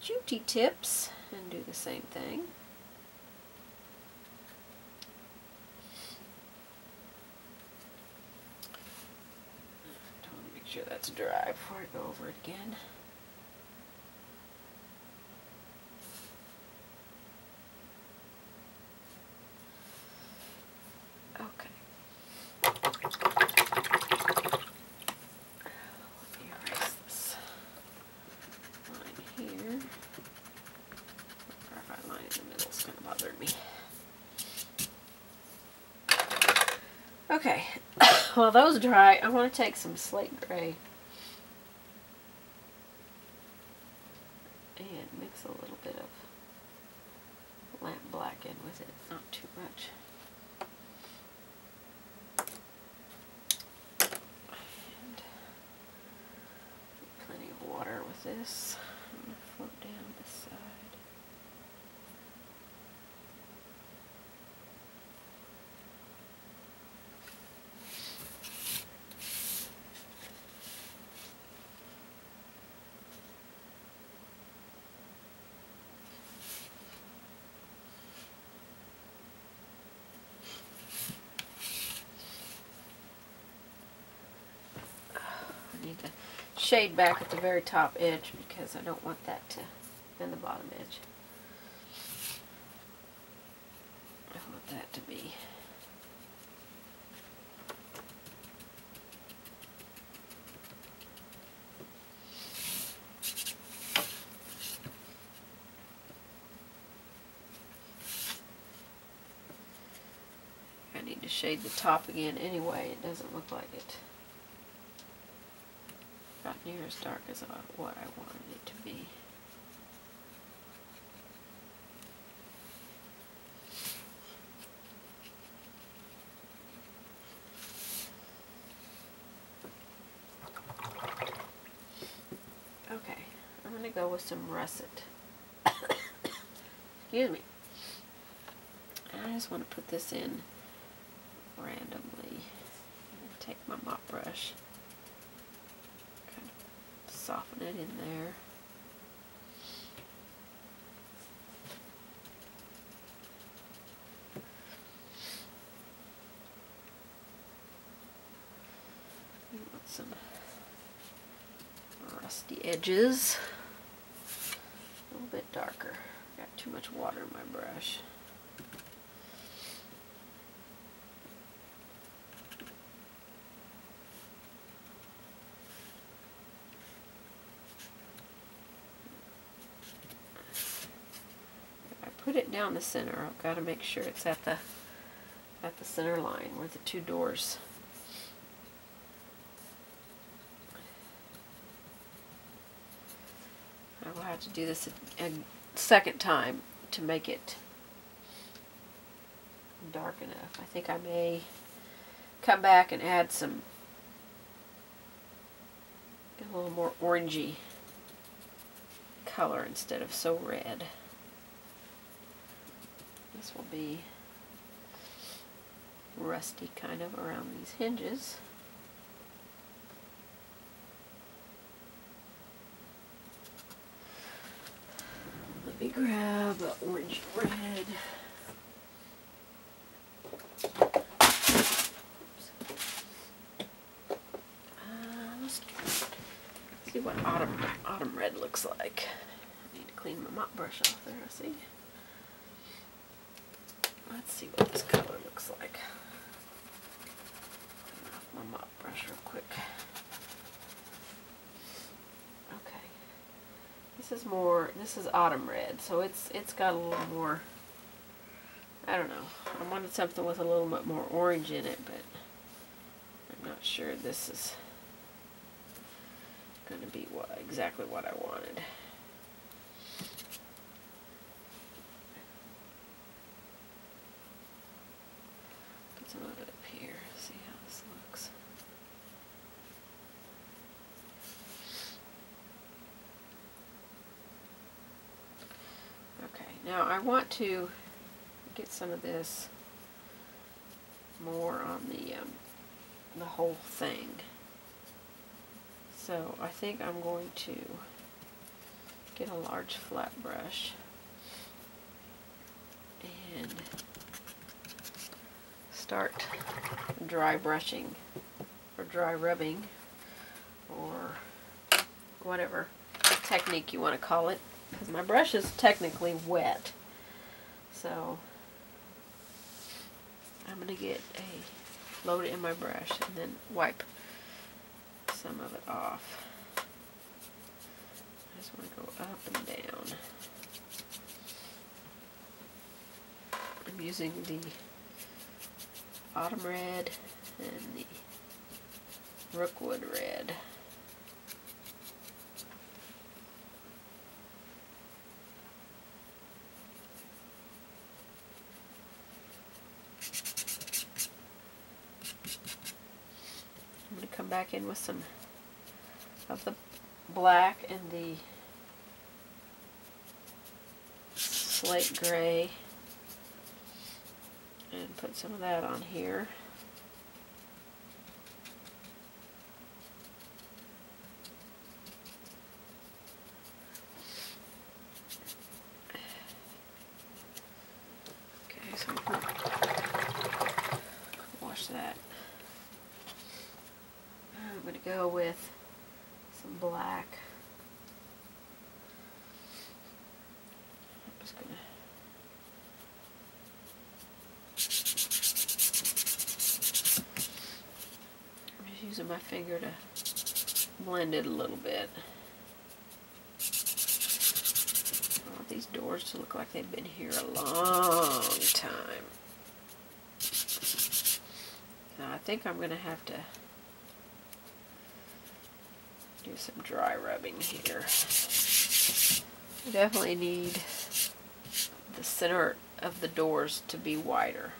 jute tips and do the same thing. Make sure that's dry before I go over it again. Okay. Let me erase this line here. The graphite line in the middle is kind of bothering me. Okay, while those dry, I want to take some slate gray and mix a little bit of lamp black in with it, not too much. And plenty of water with this. I'm going to float down this side. To shade back at the very top edge because I don't want that to bend the bottom edge. I want that to be to shade the top again anyway. It doesn't look like it got near as dark as what I wanted it to be. Okay, I'm going to go with some russet. Excuse me. I just want to put this in randomly. Take my mop brush, kind of soften it in there. You want some rusty edges, a little bit darker. Got too much water in my brush. Put it down the center. I've got to make sure it's at the center line where the two doors. I will have to do this a second time to make it dark enough. I think I may come back and add a little more orangey color instead of so red. This will be rusty kind of around these hinges. Let me grab the orange red. Let's see what autumn red looks like. I need to clean my mop brush off there, I see. Let's see what this color looks like. Clean off my mop brush real quick. Okay. This is autumn red, so it's got a little more, I don't know. I wanted something with a little bit more orange in it, but I'm not sure this is going to be exactly what I wanted. Some of it up here, see how this looks. Okay, now I want to get some of this more on the whole thing. So I think I'm going to get a large flat brush and start dry brushing or dry rubbing or whatever technique you want to call it, because my brush is technically wet. So I'm going to load it in my brush and then wipe some of it off. I just want to go up and down. I'm using the autumn red and the rookwood red. I'm going to come back in with some of the black and the slate gray and put some of that on here. Okay, so I'm going to wash that. I'm going to go with some black. I'm just going to using my finger to blend it a little bit. I want these doors to look like they've been here a long time. think I'm going to have to do some dry rubbing here. I definitely need the center of the doors to be wider.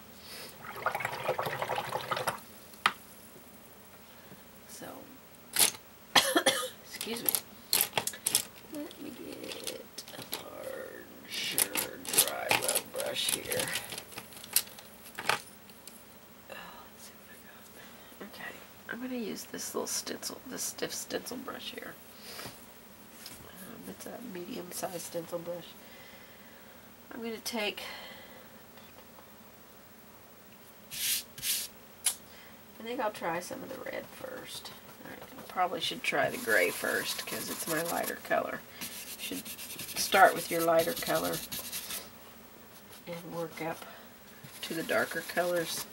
So, excuse me. Let me get a larger dry rub brush here. Okay, I'm going to use this little stencil, this stiff stencil brush here. It's a medium-sized stencil brush. I'm going to take, I think I'll try some of the red first. Alright, I probably should try the gray first because it's my lighter color. You should start with your lighter color and work up to the darker colors.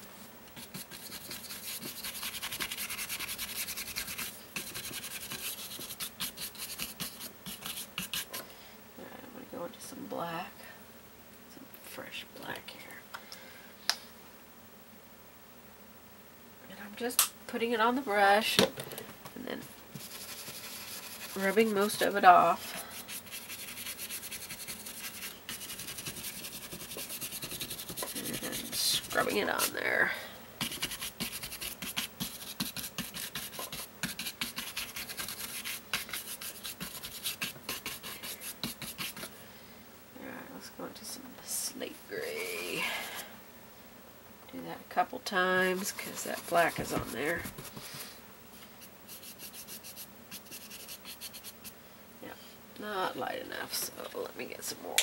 Some black, some fresh black here. And I'm just putting it on the brush and then rubbing most of it off. And scrubbing it on there. Couple times because that black is on there. Yeah, not light enough, so let me get some more.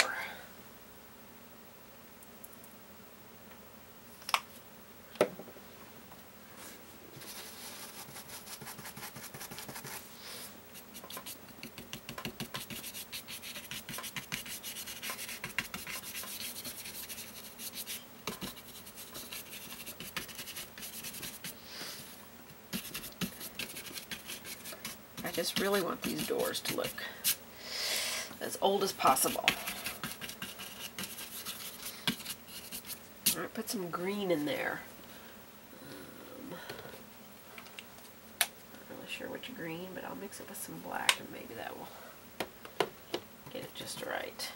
I just really want these doors to look as old as possible. Alright, put some green in there. Not really sure which green, but I'll mix it with some black and maybe that will get it just right.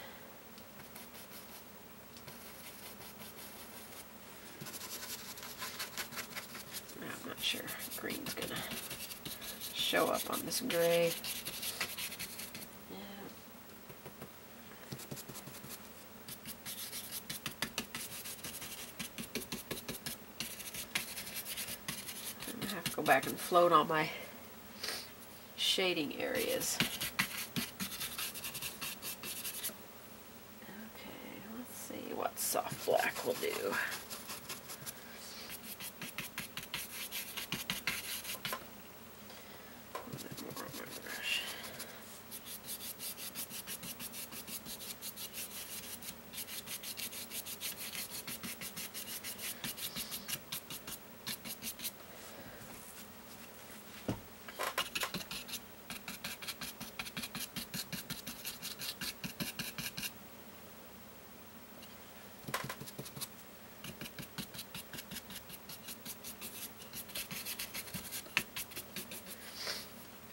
I'm not sure green's gonna show up on this gray. Yeah. I'm gonna have to go back and float all my shading areas. Okay, let's see what soft black will do.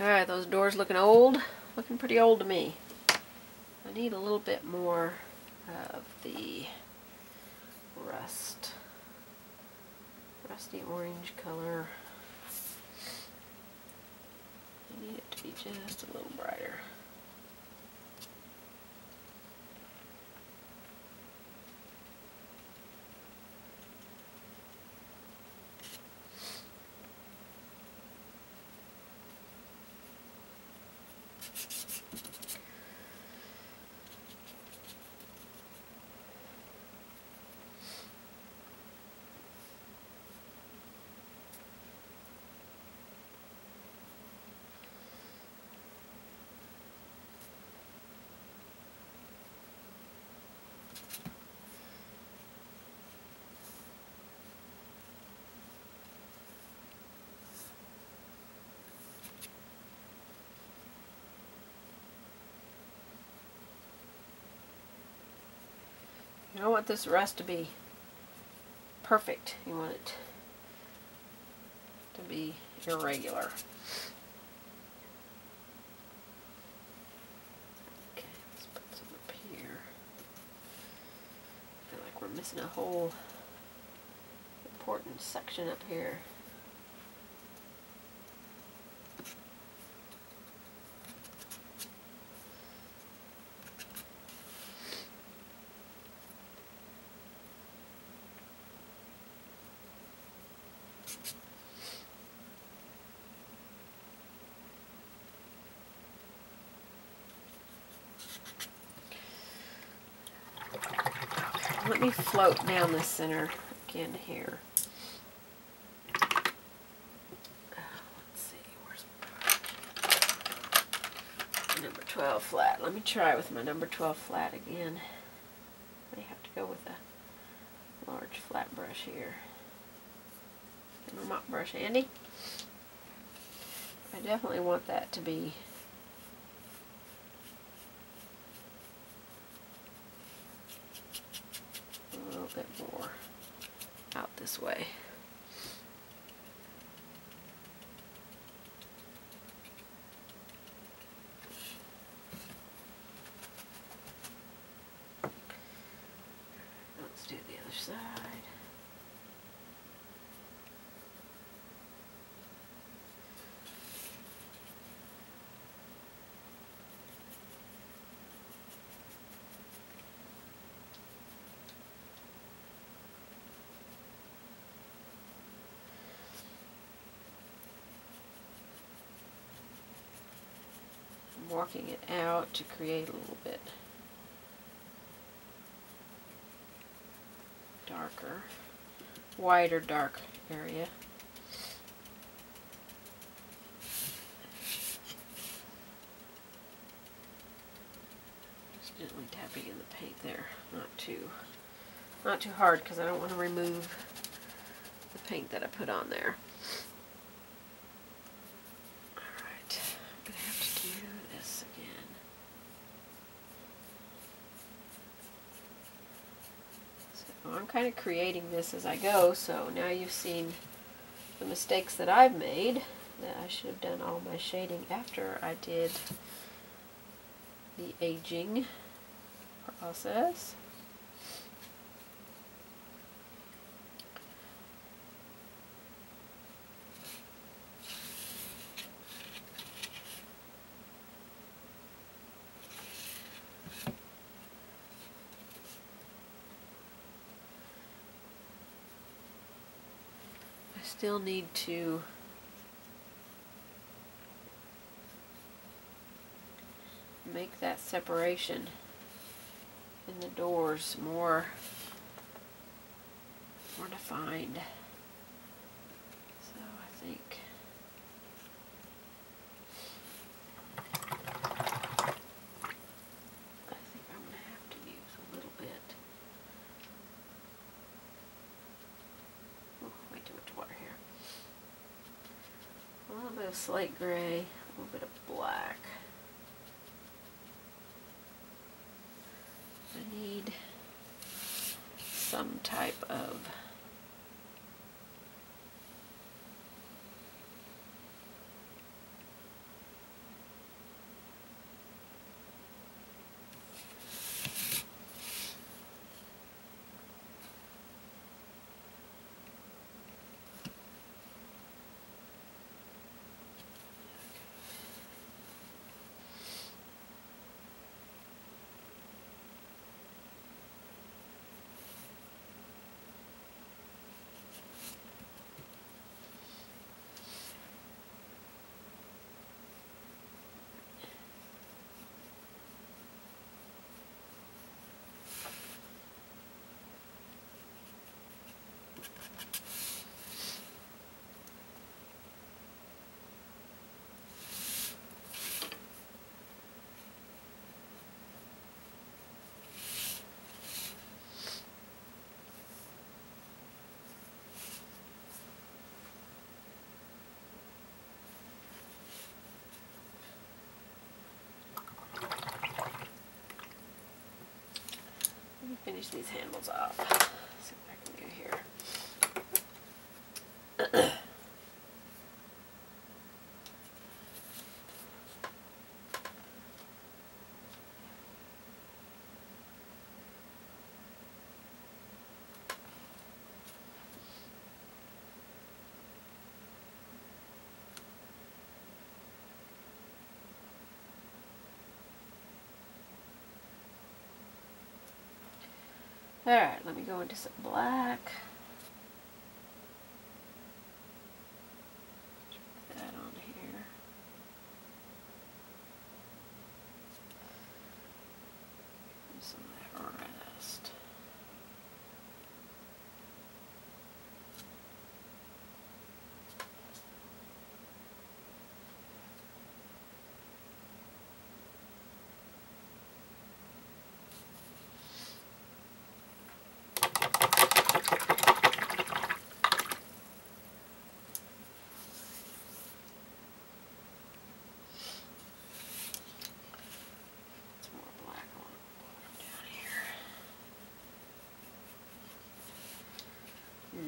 Alright, those doors looking old, looking pretty old to me. I need a little bit more of the rusty orange color. I need it to be just a little brighter. You don't want this rust to be perfect. You want it to be irregular. Okay, let's put some up here. I feel like we're missing a whole important section up here. Let me float down the center again here. Let's see, where's my number 12 flat? Let me try with my number 12 flat again. I have to go with a large flat brush here. Get my mop brush handy. I definitely want that to be a little bit more out this way. Let's do the other side. Working it out to create a little bit darker, wider dark area. Just gently tapping in the paint there, not too hard, because I don't want to remove the paint that I put on there. I'm kind of creating this as I go, so now you've seen the mistakes that I've made, that I should have done all my shading after I did the aging process. Still need to make that separation in the doors more defined. So I think I'm going to have to use a little bit. Way too much water here. A little bit of slate gray, a little bit of black. I need some type of finish these handles off. See what I can do here. Alright, let me go into some black. Put that on here. Some of that rest.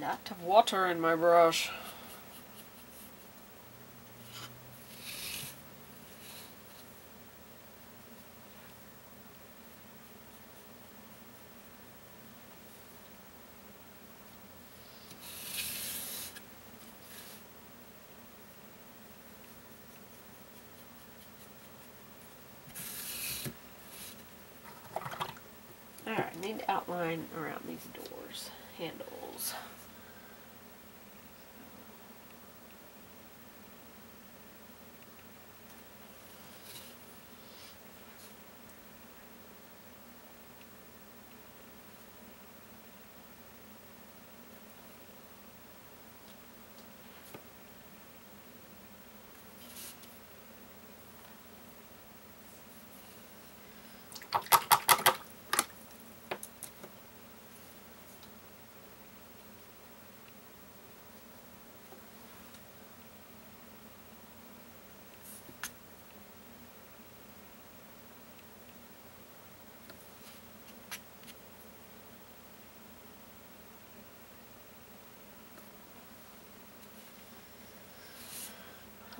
Lot of water in my brush. Alright, I need to outline around these doors, handles.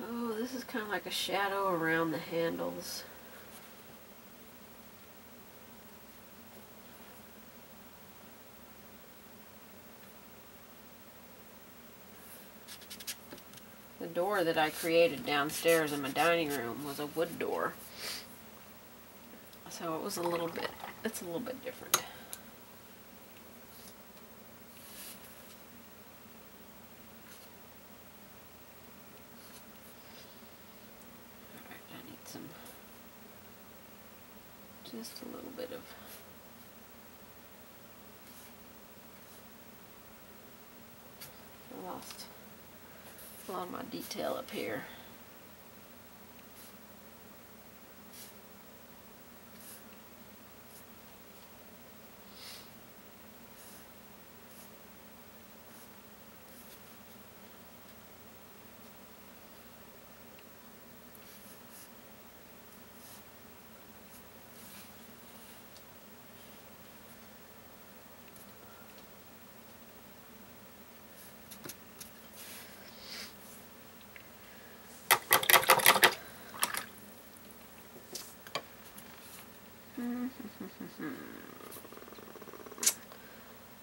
Oh, this is kind of like a shadow around the handles. The door that I created downstairs in my dining room was a wood door. So it was a little bit, it's a little bit different. Just a little bit of I lost a lot of my detail up here.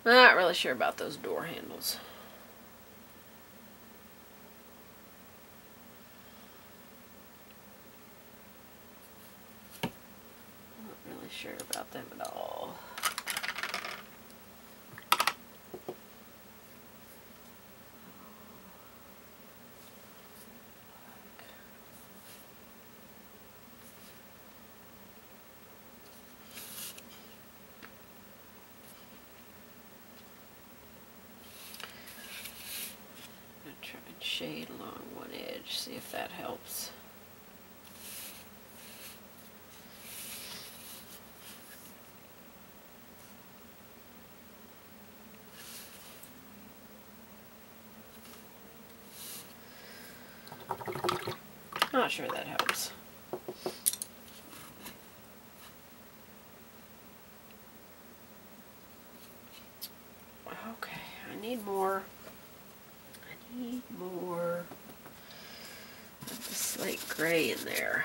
Not really sure about those door handles. Not really sure about them at all. Try and shade along one edge, see if that helps. Not sure that helps. Okay, I need more of the slate gray in there.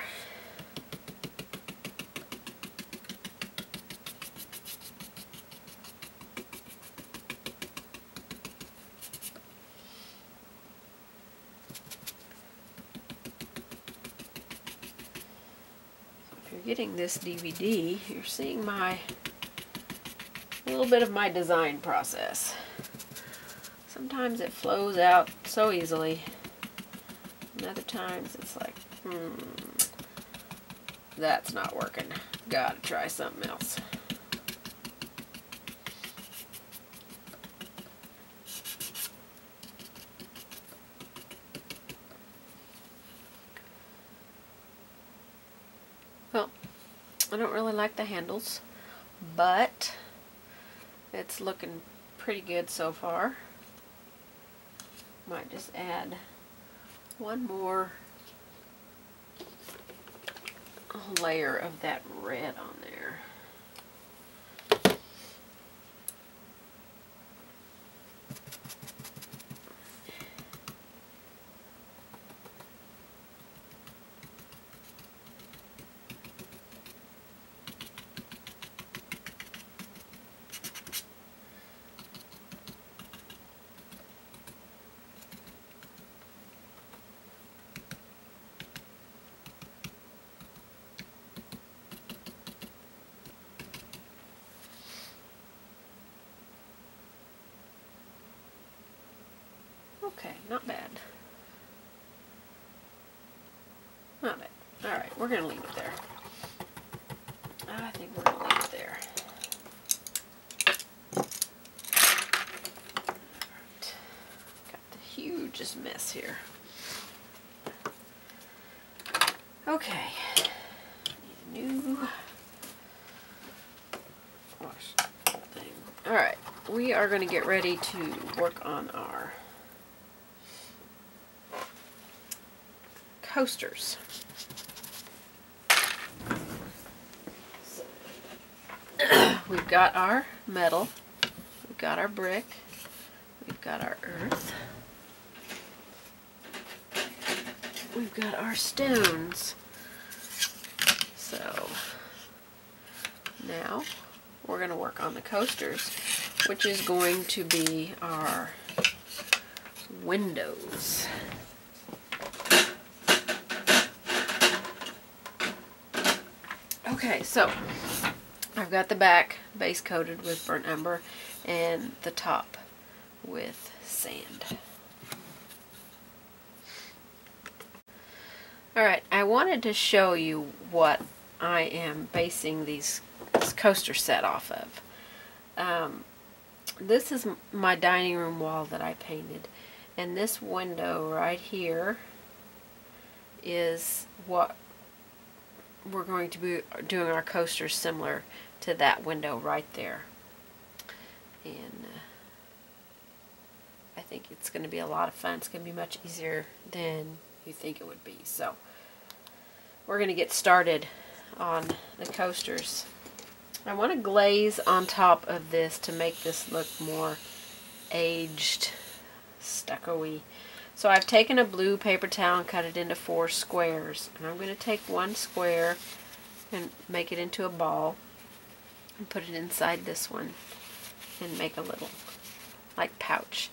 If you're getting this DVD, you're seeing my a little bit of my design process. Sometimes it flows out so easily, and other times it's like, that's not working. Gotta try something else. Well, I don't really like the handles, but it's looking pretty good so far. Might just add one more layer of that red on there. Okay, not bad. Not bad. Alright, we're going to leave it there. I think we're going to leave it there. Alright. Got the hugest mess here. Okay. Need a new wash thing. Alright, we are going to get ready to work on our coasters. So, we've got our metal, we've got our brick, we've got our earth, we've got our stones. So now we're going to work on the coasters, which is going to be our windows. Okay, so I've got the back base coated with burnt umber and the top with sand. Alright, I wanted to show you what I am basing this coaster set off of. This is my dining room wall that I painted, and this window right here is what we're going to be doing our coasters similar to that window right there. And I think it's going to be a lot of fun. It's going to be much easier than you think it would be. So we're going to get started on the coasters. I want to glaze on top of this to make this look more aged, stucco-y. So I've taken a blue paper towel and cut it into 4 squares. And I'm going to take one square and make it into a ball and put it inside this one and make a little like pouch.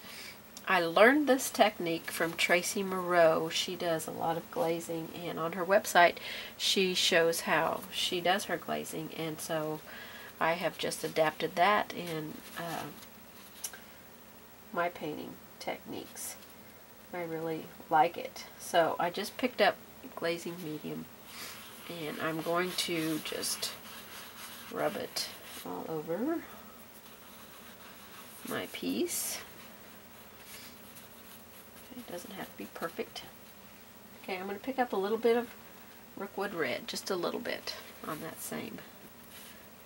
I learned this technique from Tracy Moreau. She does a lot of glazing, and on her website she shows how she does her glazing, and so I have just adapted that in my painting techniques. I really like it. So I just picked up glazing medium, and I'm going to just rub it all over my piece. It doesn't have to be perfect. Okay, I'm going to pick up a little bit of Rookwood Red, just a little bit on that same.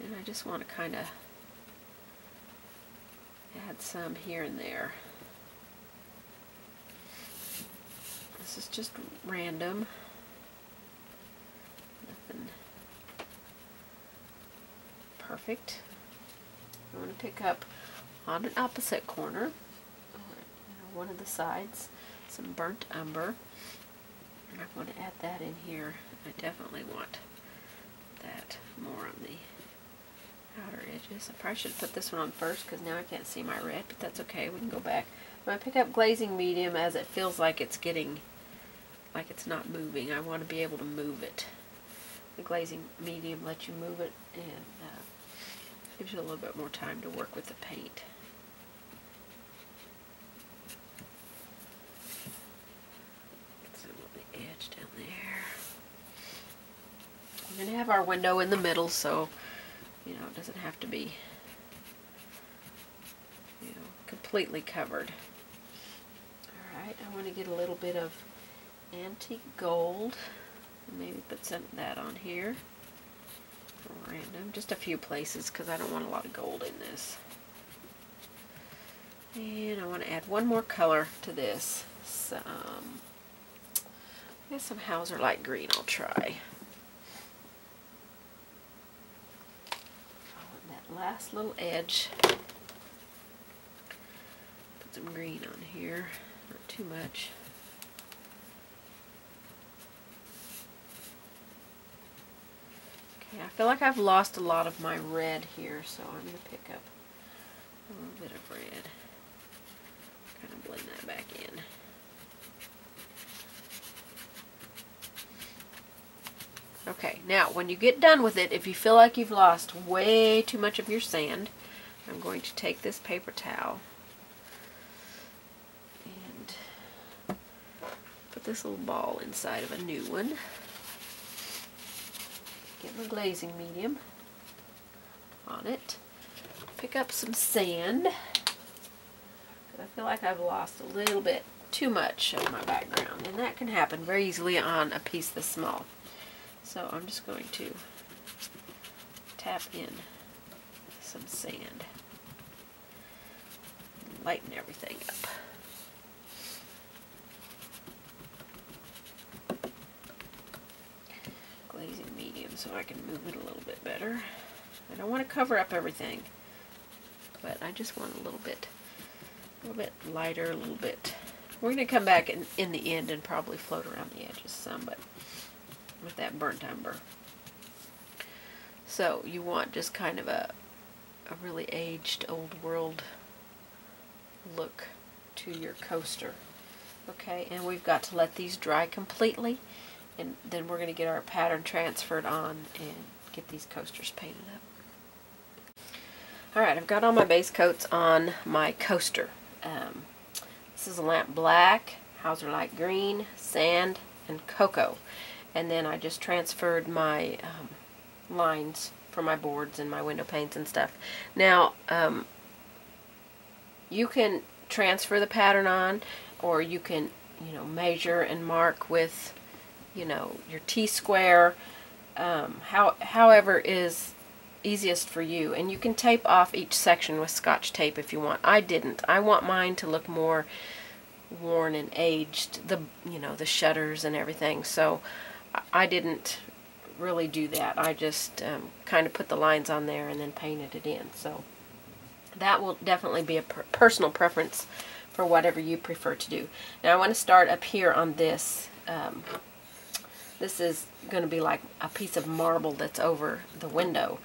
And I just want to kind of add some here and there. This is just random. Nothing perfect. I'm going to pick up on an opposite corner, one of the sides, some burnt umber. And I want to add that in here. I definitely want that more on the outer edges. I probably should put this one on first because now I can't see my red, but that's okay. We can go back. When I pick up glazing medium, as it feels like it's getting, like it's not moving, I want to be able to move it. The glazing medium lets you move it, and Gives you a little bit more time to work with the paint. Some on the edge down there. We're going to have our window in the middle, so you know, it doesn't have to be, you know, completely covered. Alright, I want to get a little bit of antique gold. Maybe put some of that on here. Random, just a few places because I don't want a lot of gold in this. And I want to add one more color to this. I guess some Hauser light green I'll try. That last little edge. Put some green on here, not too much. Okay, I feel like I've lost a lot of my red here, so I'm going to pick up a little bit of red. Kind of blend that back in. Okay, now when you get done with it, if you feel like you've lost way too much of your sand, I'm going to take this paper towel and put this little ball inside of a new one. Get my glazing medium on it. Pick up some sand. I feel like I've lost a little bit too much of my background, and that can happen very easily on a piece this small. So I'm just going to tap in some sand, lighten everything up. Glazing medium so I can move it a little bit better. I don't want to cover up everything, but I just want a little bit lighter, a little bit. We're going to come back in the end and probably float around the edges some, but with that burnt umber. So you want just kind of a really aged, old world look to your coaster. Okay, and we've got to let these dry completely, and then we're going to get our pattern transferred on and get these coasters painted up. Alright, I've got all my base coats on my coaster. This is a lamp black, Hauser light green, sand, and cocoa. And then I just transferred my lines for my boards and my window panes and stuff. Now, you can transfer the pattern on, or you can, you know, measure and mark with, you know, your T-square, however is easiest for you. And you can tape off each section with Scotch tape if you want. I didn't. I want mine to look more worn and aged, you know, the shutters and everything. So I didn't really do that. I just kind of put the lines on there and then painted it in. So that will definitely be a personal preference for whatever you prefer to do. Now I want to start up here on this. This is going to be like a piece of marble that's over the window.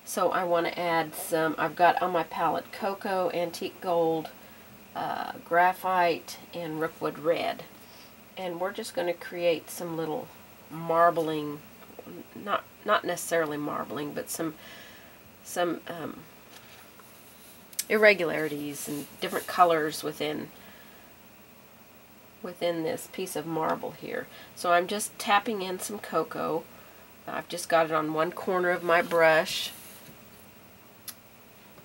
So I want to add some, I've got on my palette cocoa, antique gold, graphite, and rookwood red. And we're just going to create some little marbling, not necessarily marbling, but some irregularities and different colors within this piece of marble here. So I'm just tapping in some cocoa. I've just got it on one corner of my brush,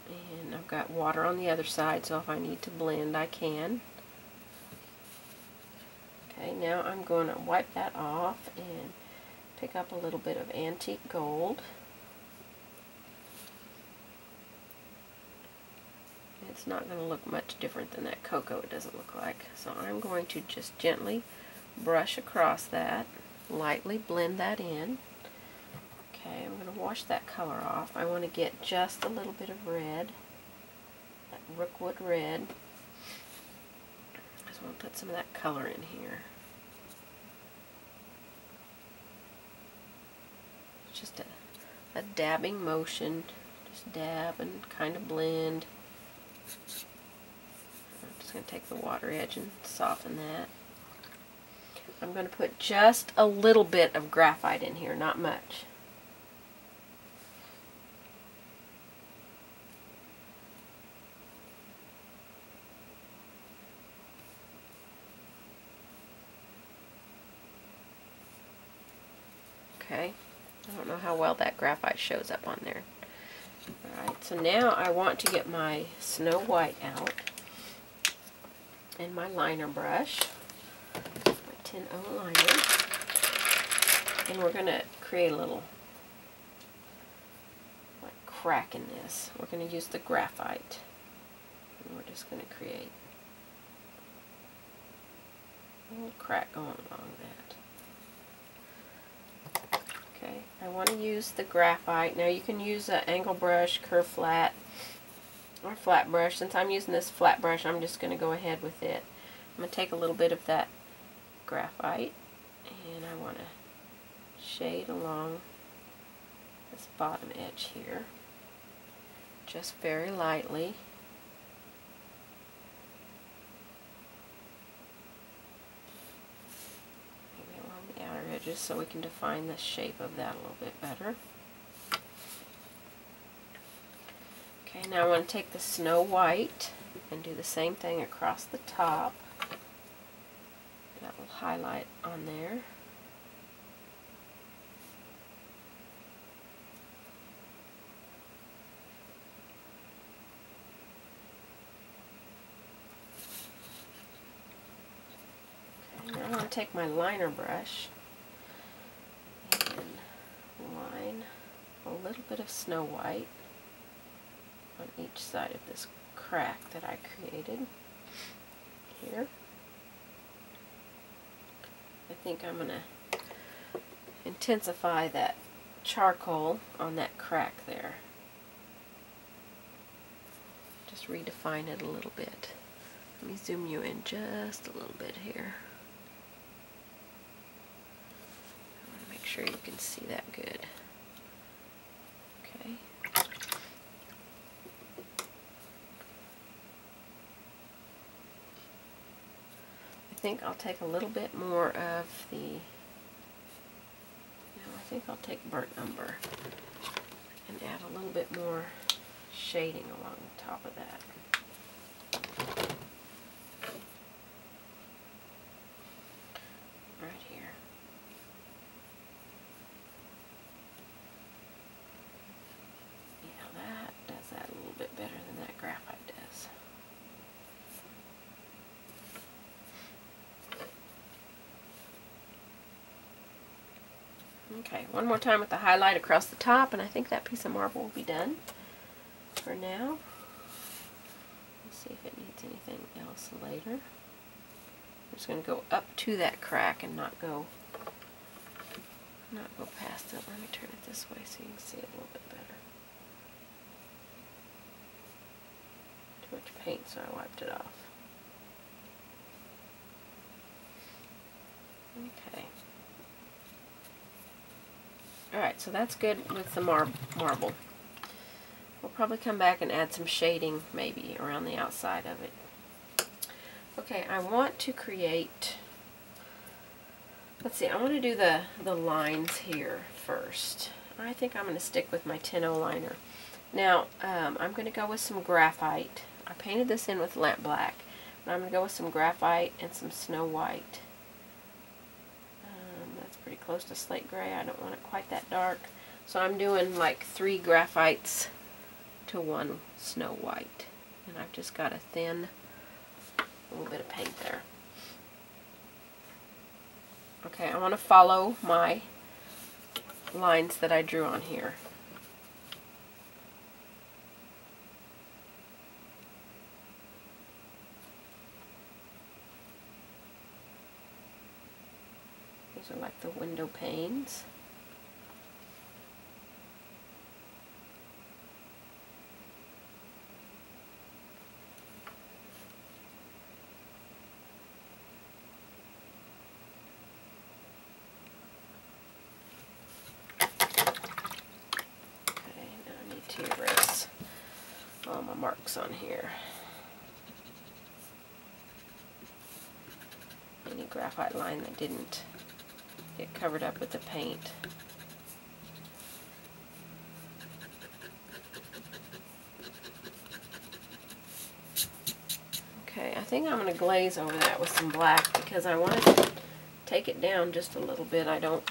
and I've got water on the other side, so if I need to blend I can. Okay, now I'm going to wipe that off and pick up a little bit of antique gold. It's not going to look much different than that cocoa, it doesn't look like. So I'm going to just gently brush across that, lightly blend that in. Okay, I'm going to wash that color off. I want to get just a little bit of red, that rookwood red. I just want to put some of that color in here. It's just a dabbing motion, just dab and kind of blend. I'm just going to take the water edge and soften that. I'm going to put just a little bit of graphite in here, not much. Okay, I don't know how well that graphite shows up on there. Alright, so now I want to get my Snow White out and my liner brush, my 10-0 liner, and we're going to create a little like crack in this. We're going to use the graphite, and we're just going to create a little crack going along that. Okay, I want to use the graphite. Now you can use an angle brush, curve flat, or flat brush. Since I'm using this flat brush, I'm just going to go ahead with it. I'm going to take a little bit of that graphite, and I want to shade along this bottom edge here, just very lightly. Just so we can define the shape of that a little bit better. Okay, now I want to take the Snow White and do the same thing across the top. That will highlight on there. Okay, now I want to take my liner brush and line a little bit of Snow White on each side of this crack that I created here. I think I'm going to intensify that charcoal on that crack there. Just redefine it a little bit. Let me zoom you in just a little bit here. Make sure you can see that good. Okay. I think I'll take a little bit more of the, I think I'll take burnt umber and add a little bit more shading along the top of that. Right here. That a little bit better than that graphite does. Okay, one more time with the highlight across the top, and I think that piece of marble will be done for now. Let's see if it needs anything else later. I'm just going to go up to that crack and not go past it. Let me turn it this way so you can see it a little bit better. Too much paint, so I wiped it off. Okay. Alright, so that's good with the marble. We'll probably come back and add some shading maybe around the outside of it. Okay, I want to create, let's see, I want to do the lines here first. I think I'm going to stick with my 10-0 liner. Now, I'm going to go with some graphite. I painted this in with lamp black, but I'm going to go with some graphite and some Snow White. That's pretty close to slate gray. I don't want it quite that dark. So I'm doing like 3 graphites to 1 Snow White. And I've just got a thin little bit of paint there. Okay, I want to follow my lines that I drew on here. These are like the window panes. Okay, now I need to erase all my marks on here. Any graphite line that didn't get covered up with the paint. Okay, I think I'm going to glaze over that with some black because I want to take it down just a little bit. I don't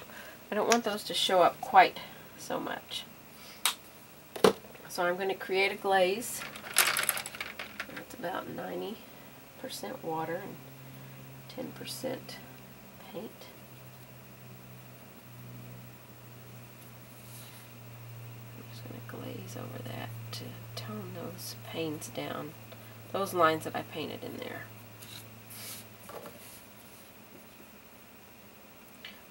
I don't want those to show up quite so much. So I'm going to create a glaze. It's about 90% water and 10% paint. I'm just going to glaze over that to tone those panes down, those lines that I painted in there.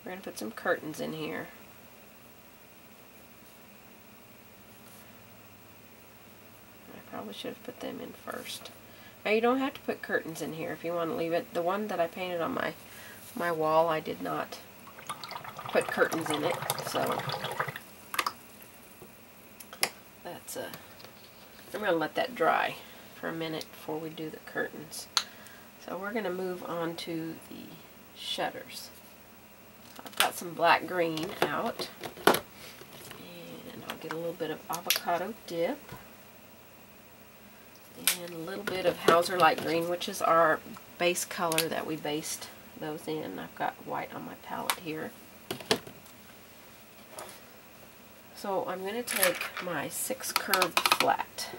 We're going to put some curtains in here. I probably should have put them in first. Now you don't have to put curtains in here if you want to leave it. The one that I painted on my wall, I did not put curtains in it, so that's I'm going to let that dry for a minute before we do the curtains. So we're going to move on to the shutters. I've got some black green out, and I'll get a little bit of avocado dip and a little bit of Hauser light green, which is our base color that we based those in. I've got white on my palette here. So I'm going to take my 6 curved flat,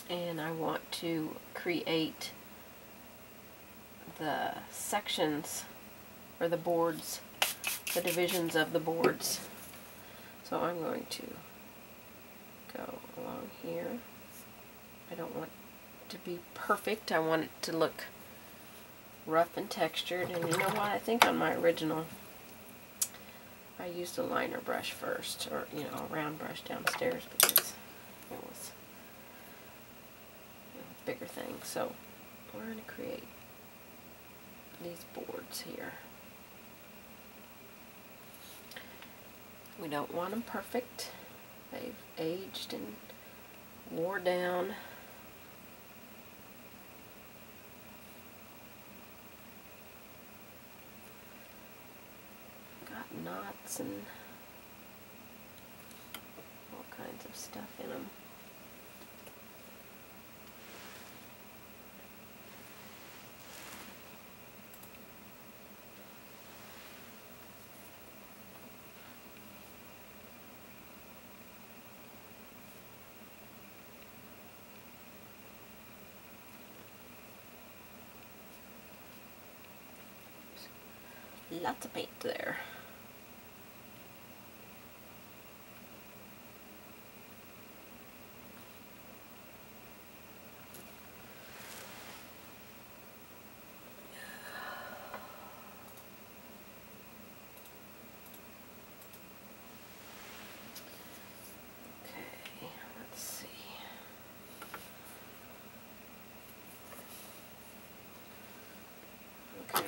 and I want to create the sections or the boards, the divisions of the boards. So I'm going to go along here. I don't want it to be perfect. I want it to look rough and textured. And you know what? I think on my original, I used a liner brush first, or a round brush downstairs because it was a bigger thing. So we're going to create these boards here. We don't want them perfect. They've aged and wore down. Got knots and all kinds of stuff in them. Lots of paint there. Okay, let's see. Okay,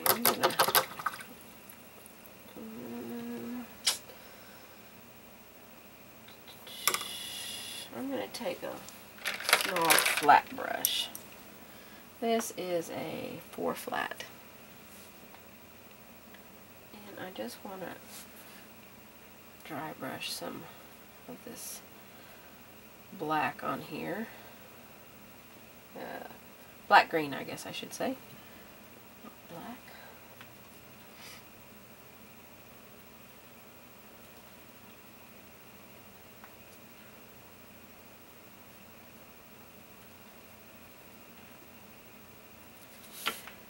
I'm going to take a small flat brush. This is a 4 flat. And I just want to dry brush some of this black on here. Black green, I guess I should say. Not black.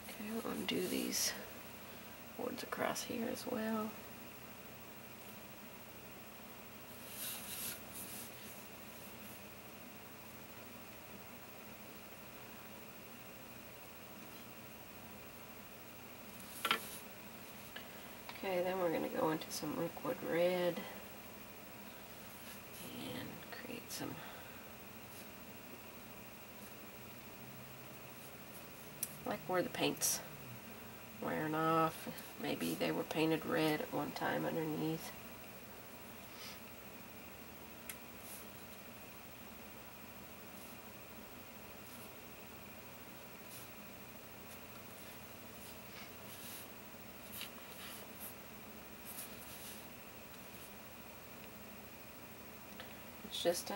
Okay, I'll do these boards across here as well. Okay, then we're going to go into some liquid red and create some like where the paint's wearing off. Maybe they were painted red at one time underneath. It's just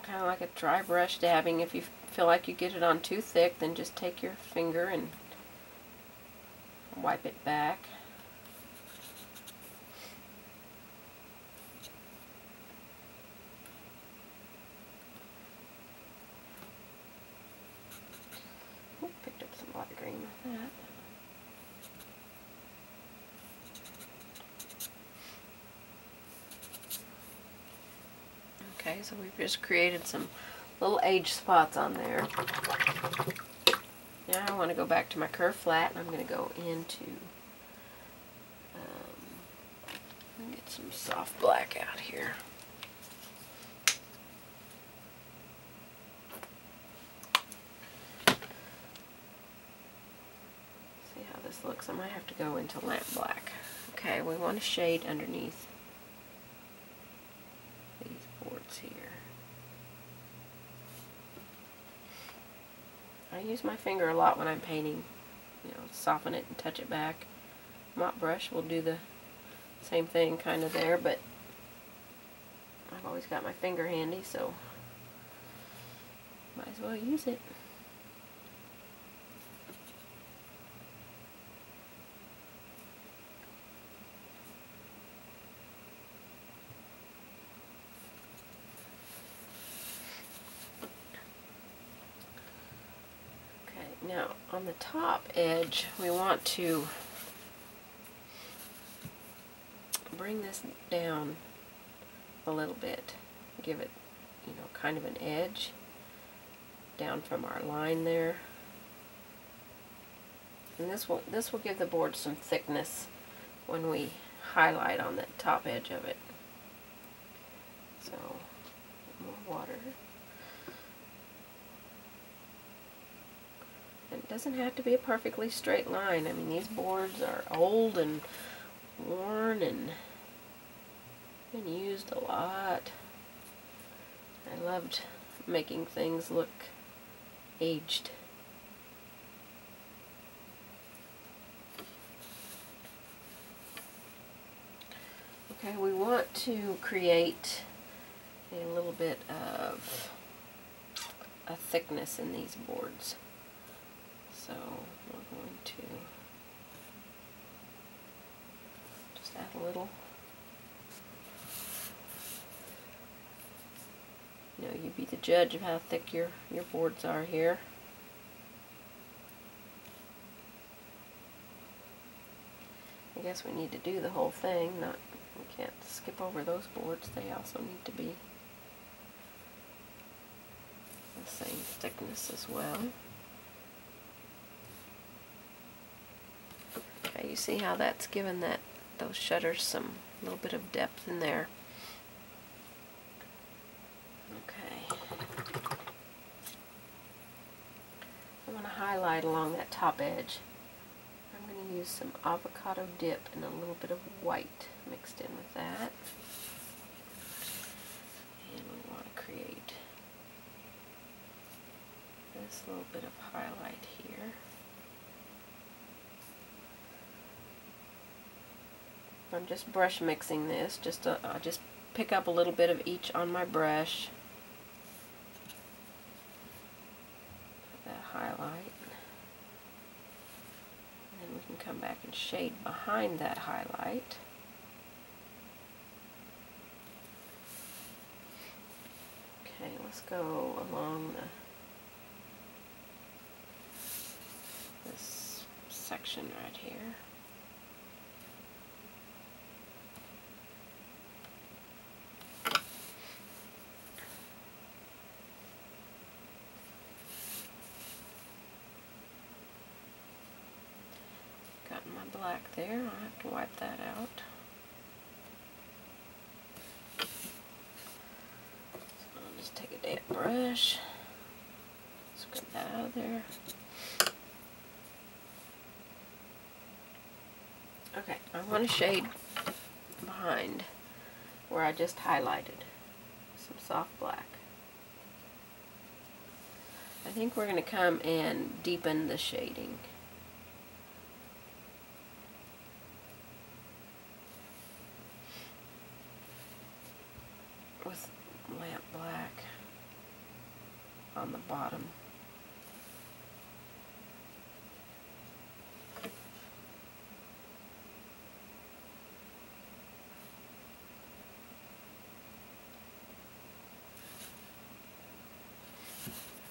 kind of like a dry brush dabbing. If you feel like you get it on too thick, then just take your finger and wipe it back. Okay, so we've just created some little age spots on there. Now I want to go back to my curve flat, and I'm going to go into, get some soft black out here. See how this looks. I might have to go into lamp black. Okay, we want to shade underneath these boards here. I use my finger a lot when I'm painting, you know, soften it and touch it back. Mop brush will do the same thing kind of there, but I've always got my finger handy, so might as well use it. Now, on the top edge, we want to bring this down a little bit. Give it, you know, kind of an edge down from our line there. And this will give the board some thickness when we highlight on the top edge of it. So, more water. It doesn't have to be a perfectly straight line. I mean, these boards are old and worn and been used a lot. I loved making things look aged. Okay, we want to create a little bit of a thickness in these boards. So we're going to just add a little. You know, you be the judge of how thick your boards are here. I guess we need to do the whole thing. We can't skip over those boards. They also need to be the same thickness as well. Okay, you see how that's given those shutters some little bit of depth in there. Okay. I want to highlight along that top edge. I'm going to use some avocado dip and a little bit of white mixed in with that. And we want to create this little bit of highlight here. I'm just brush mixing this, just pick up a little bit of each on my brush. That highlight. And then we can come back and shade behind that highlight. Okay, let's go along this section right here. My black there, I'll have to wipe that out. So I'll just take a damp brush, scrub that out of there. Okay, I want to shade behind where I just highlighted some soft black. I think we're going to come and deepen the shading. With lamp black on the bottom.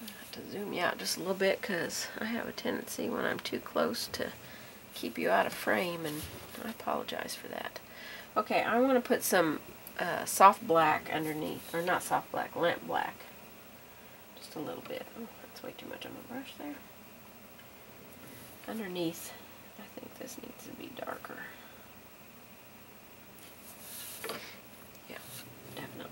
I have to zoom you out just a little bit because I have a tendency when I'm too close to keep you out of frame, and I apologize for that. Okay, I want to put some soft black underneath, or not soft black, lamp black. Just a little bit. Oh, that's way too much on my brush there. Underneath, I think this needs to be darker. Yeah, definitely.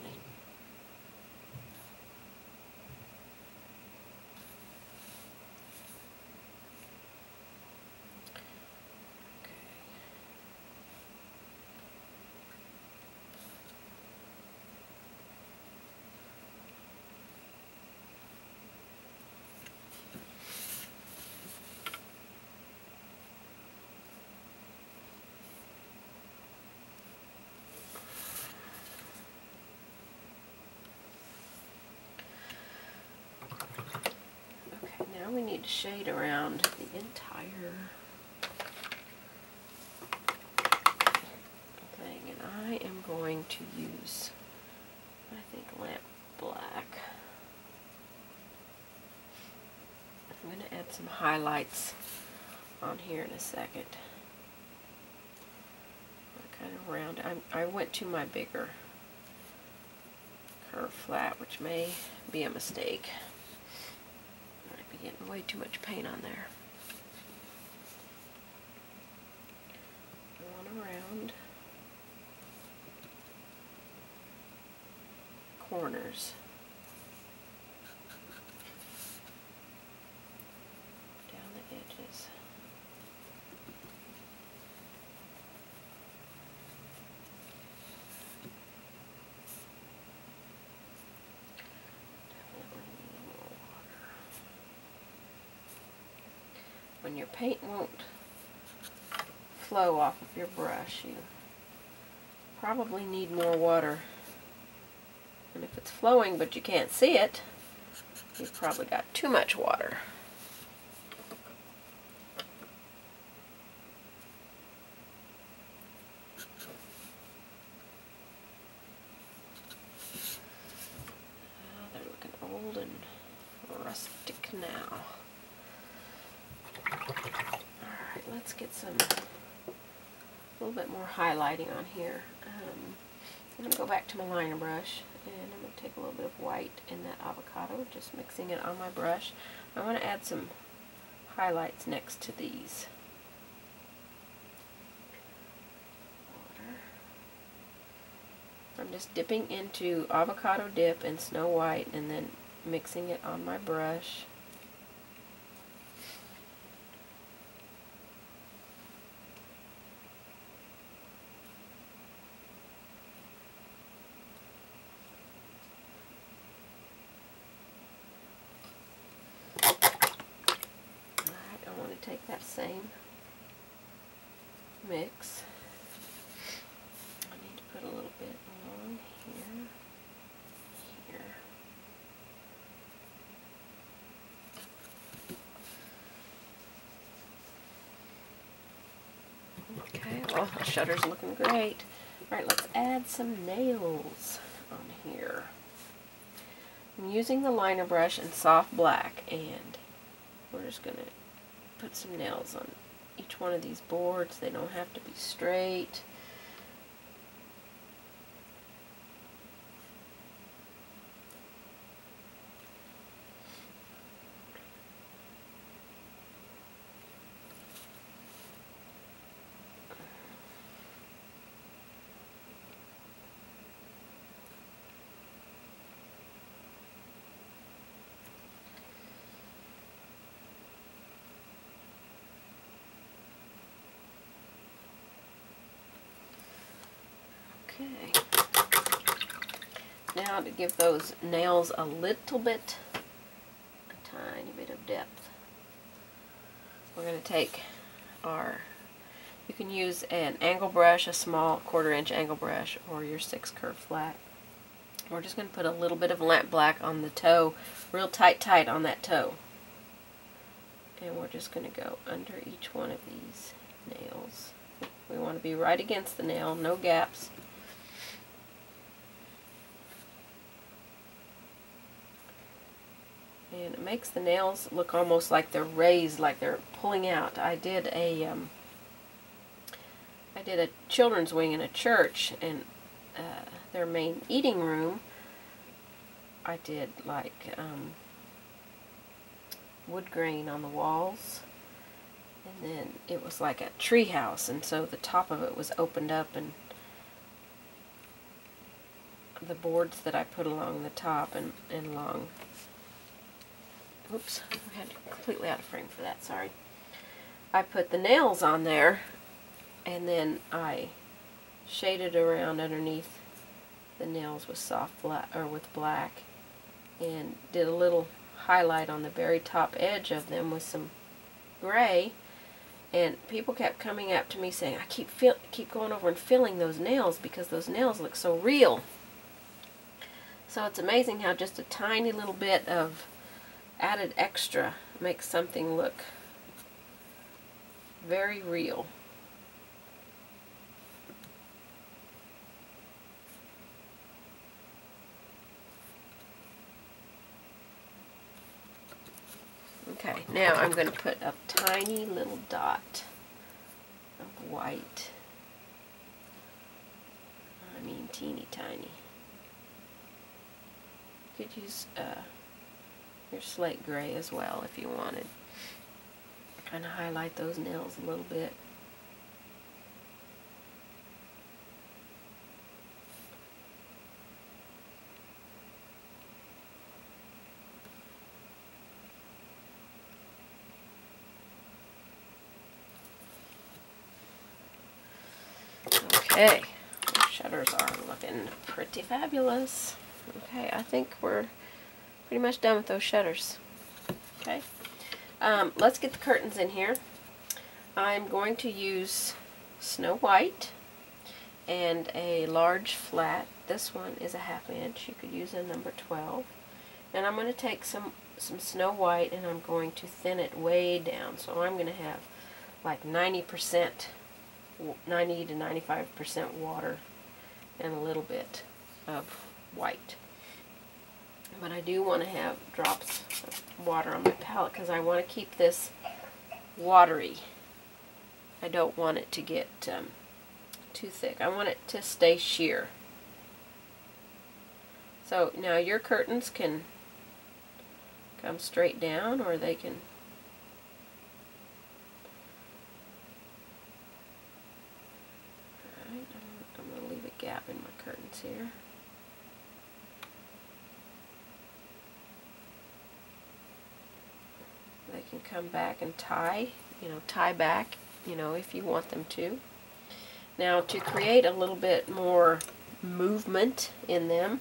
Now we need to shade around the entire thing, and I am going to use, I think, lamp black. I'm going to add some highlights on here in a second. Kind of round. I went to my bigger curve flat, which may be a mistake. Getting way too much paint on there. One around corners. Down the edges. When your paint won't flow off of your brush, you probably need more water. And if it's flowing but you can't see it, you've probably got too much water. They're looking old and rustic now. Alright, let's get a little bit more highlighting on here. I'm going to go back to my liner brush, and I'm going to take a little bit of white in that avocado, just mixing it on my brush. I want to add some highlights next to these. Water. I'm just dipping into avocado dip and Snow White, and then mixing it on my brush. Take that same mix. I need to put a little bit along here, here. Okay, well, the shutter's looking great. Alright, let's add some nails on here. I'm using the liner brush in soft black, and we're just going to put some nails on each one of these boards. They don't have to be straight. Okay. Now to give those nails a little bit, a tiny bit of depth, we're going to take our, you can use an angle brush, a small 1/4 inch angle brush, or your 6 curve flat. We're just going to put a little bit of lamp black on the toe, real tight on that toe. And we're just going to go under each one of these nails. We want to be right against the nail, no gaps. And it makes the nails look almost like they're raised, like they're pulling out. I did a children's wing in a church, and their main eating room, I did like wood grain on the walls, and then it was like a tree house, and so the top of it was opened up, and the boards that I put along the top and along, oops, I had completely out of frame for that, sorry. I put the nails on there, and then I shaded around underneath the nails with soft black, or with black, and did a little highlight on the very top edge of them with some gray. And people kept coming up to me saying, I keep going over and filling those nails because those nails look so real. So it's amazing how just a tiny little bit of added extra makes something look very real. Okay, now I'm going to put a tiny little dot of white. I mean teeny tiny. You could use your slate gray as well if you wanted. Kind of highlight those nails a little bit. Okay, the shutters are looking pretty fabulous. Okay, I think we're pretty much done with those shutters. Okay, let's get the curtains in here. I'm going to use Snow White and a large flat. This one is a 1/2 inch. You could use a number 12. And I'm going to take some Snow White and I'm going to thin it way down. So I'm going to have like 90 to 95% water and a little bit of white. But I do want to have drops of water on my palette because I want to keep this watery. I don't want it to get too thick. I want it to stay sheer. So now your curtains can come straight down, or they can I'm going to leave a gap in my curtains here. They can come back and tie back, if you want them to. Now, to create a little bit more movement in them,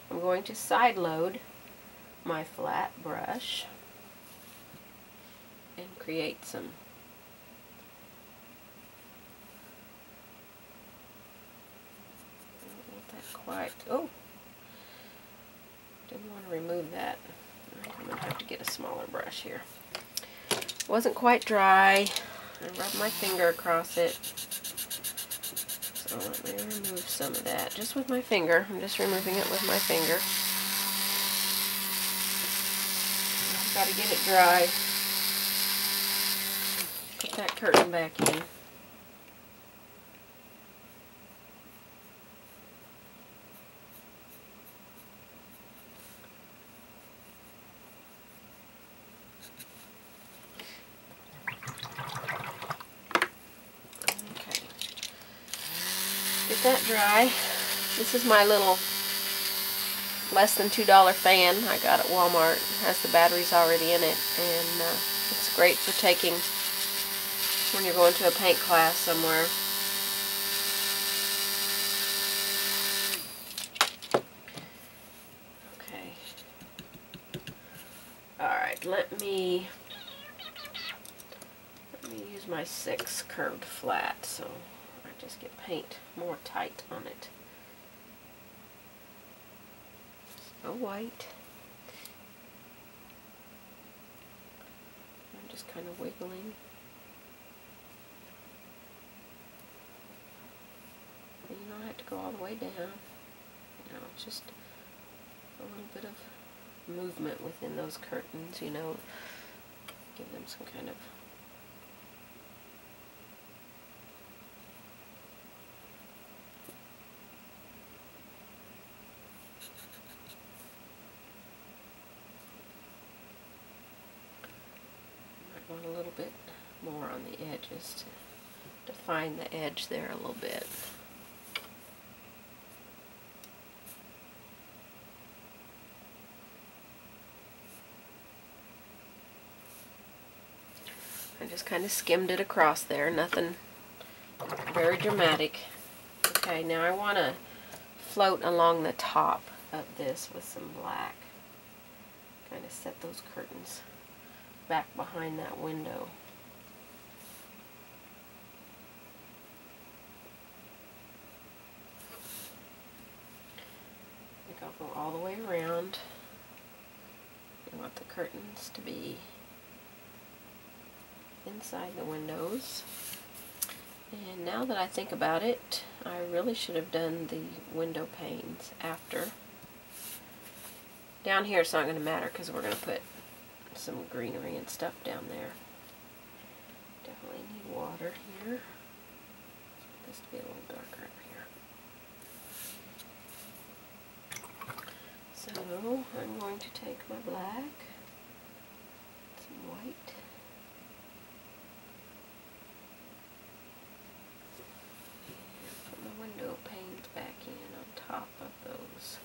I'm going to side load my flat brush and create some quite. Oh, didn't want to remove that. I'm going to have to get a smaller brush here. Wasn't quite dry. I rubbed my finger across it. So let me remove some of that just with my finger. I'm just removing it with my finger. I've got to get it dry. Put that curtain back in. Get that dry. This is my little less than $2 fan I got at Walmart. It has the batteries already in it, and it's great for taking when you're going to a paint class somewhere. Okay. Alright, let me use my 6 curved flat so I just get paint more tight on it. Snow White. I'm just kind of wiggling. You don't have to go all the way down. It's just a little bit of movement within those curtains, give them some kind of want a little bit more on the edges to define the edge there a little bit. I just kind of skimmed it across there, nothing very dramatic. Okay, now I want to float along the top of this with some black. Kind of set those curtains back behind that window. I think I'll go all the way around. I want the curtains to be inside the windows. And now that I think about it, I really should have done the window panes after. Down here it's not going to matter because we're going to put some greenery and stuff down there. Definitely need water here. This to be a little darker up here. So I'm going to take my black, some white, and put my window panes back in on top of those.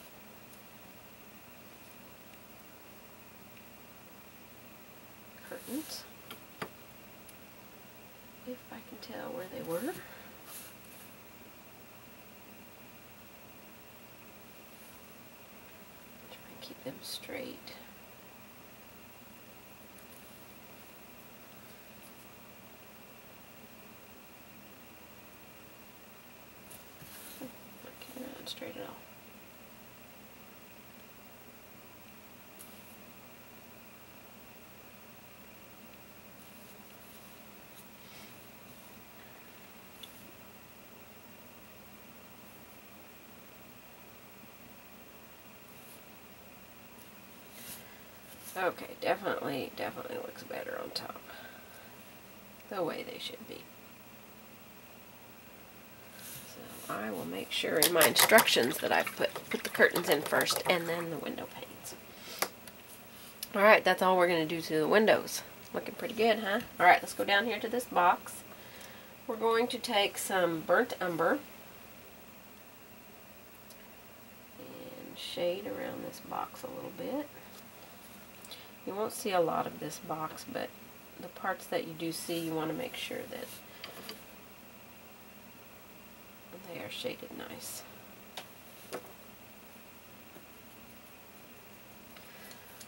Curtains, if I can tell where they were. Try and keep them straight. Not keeping that straight at all. Okay, definitely looks better on top. The way they should be. So I will make sure in my instructions that I put the curtains in first and then the window panes. Alright, that's all we're going to do to the windows. Looking pretty good, huh? Alright, let's go down here to this box. We're going to take some burnt umber and shade around this box a little bit. You won't see a lot of this box, but the parts that you do see, you want to make sure that they are shaded nice.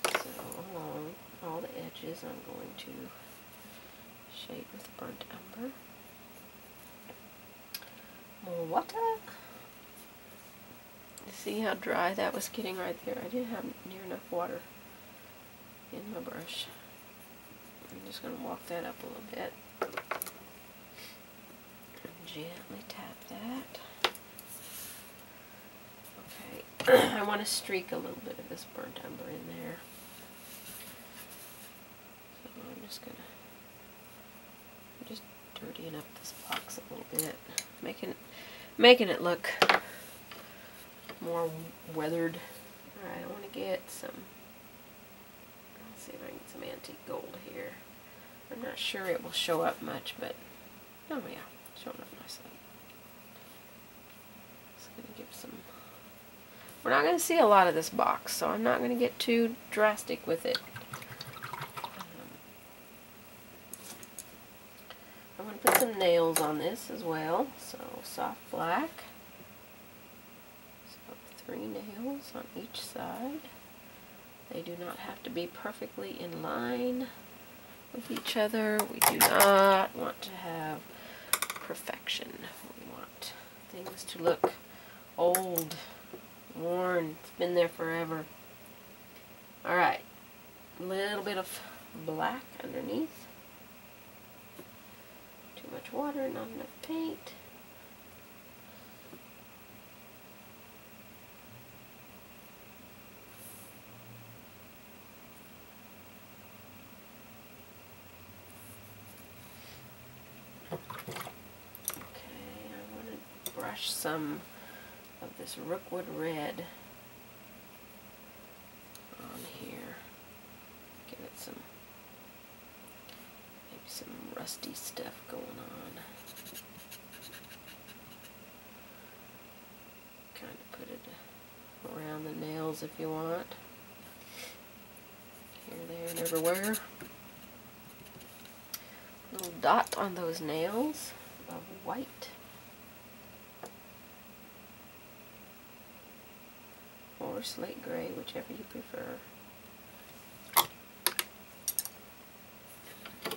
So along all the edges, I'm going to shade with burnt umber. More water. You see how dry that was getting right there? I didn't have near enough water in my brush. I'm just going to walk that up a little bit and gently tap that. Okay, I want to streak a little bit of this burnt umber in there. So I'm just going to dirtying up this box a little bit, making it look more weathered. Alright, I want to get some. See if I can get some antique gold here. I'm not sure it will show up much, but oh yeah, showing up nicely. Just going to give some. We're not going to see a lot of this box, so I'm not going to get too drastic with it. I'm going to put some nails on this as well. So soft black. So 3 nails on each side. They do not have to be perfectly in line with each other. We do not want to have perfection. We want things to look old, worn. It's been there forever. Alright, a little bit of black underneath. Too much water, not enough paint. Some of this rookwood red on here. Give it some some rusty stuff going on. Kind of put it around the nails if you want. Here, there, and everywhere. Little dot on those nails of white. Or slate gray, whichever you prefer.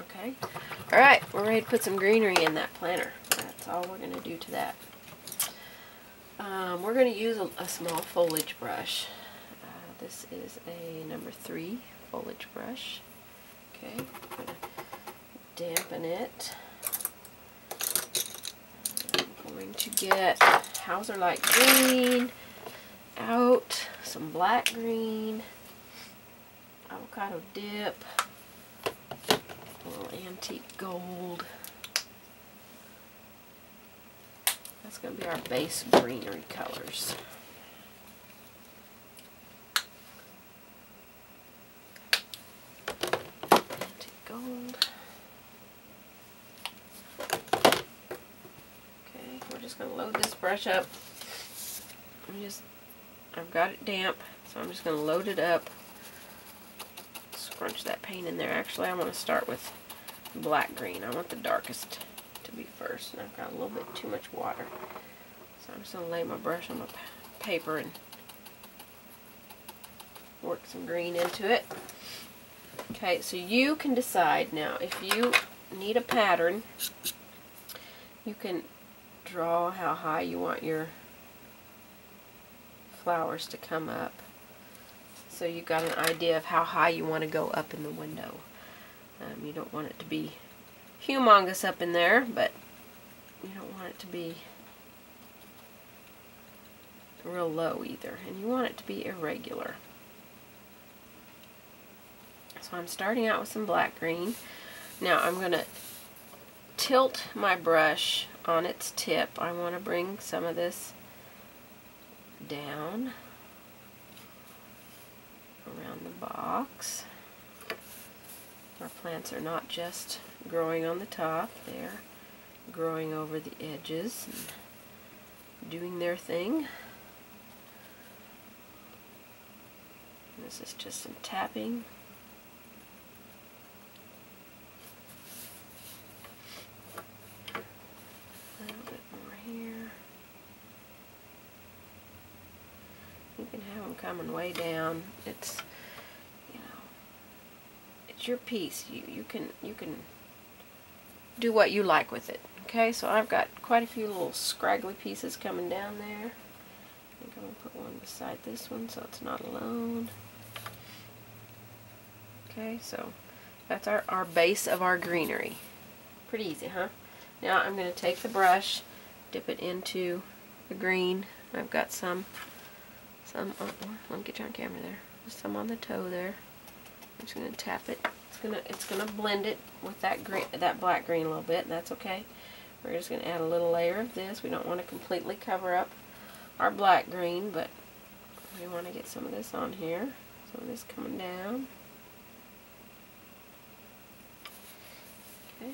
Okay. Alright, we're ready to put some greenery in that planter. That's all we're going to do to that. We're going to use a small foliage brush. This is a number 3 foliage brush. Okay, I'm going to dampen it. I'm going to get Hauser Light Green out, some black green, avocado dip, a little antique gold. That's going to be our base greenery colors. Antique gold. Okay, we're just going to load this brush up. I've got it damp, so I'm just going to load it up. Scrunch that paint in there. Actually, I want to start with black green. I want the darkest to be first, and I've got a little bit too much water. So I'm just going to lay my brush on my paper and work some green into it. Okay, so you can decide now if you need a pattern. You can draw how high you want your flowers to come up, so you got an idea of how high you want to go up in the window. You don't want it to be humongous up in there, but you don't want it to be real low either, and you want it to be irregular. So I'm starting out with some black green. Now I'm going to tilt my brush on its tip. I want to bring some of this down around the box. Our plants are not just growing on the top, they're growing over the edges and doing their thing. And this is just some tapping. A little bit more here. You can have them coming way down. It's, you know, it's your piece. You can do what you like with it. Okay, so I've got quite a few little scraggly pieces coming down there. I think I'm going to put one beside this one so it's not alone. Okay, so that's our base of our greenery. Pretty easy, huh? Now I'm going to take the brush, dip it into the green. I've got some, oh, let me get you on camera there. Just some on the toe there. I'm just going to tap it. It's gonna blend it with that black green a little bit, and that's okay. We're just going to add a little layer of this. We don't want to completely cover up our black green, but we want to get some of this on here. Some of this coming down. Okay,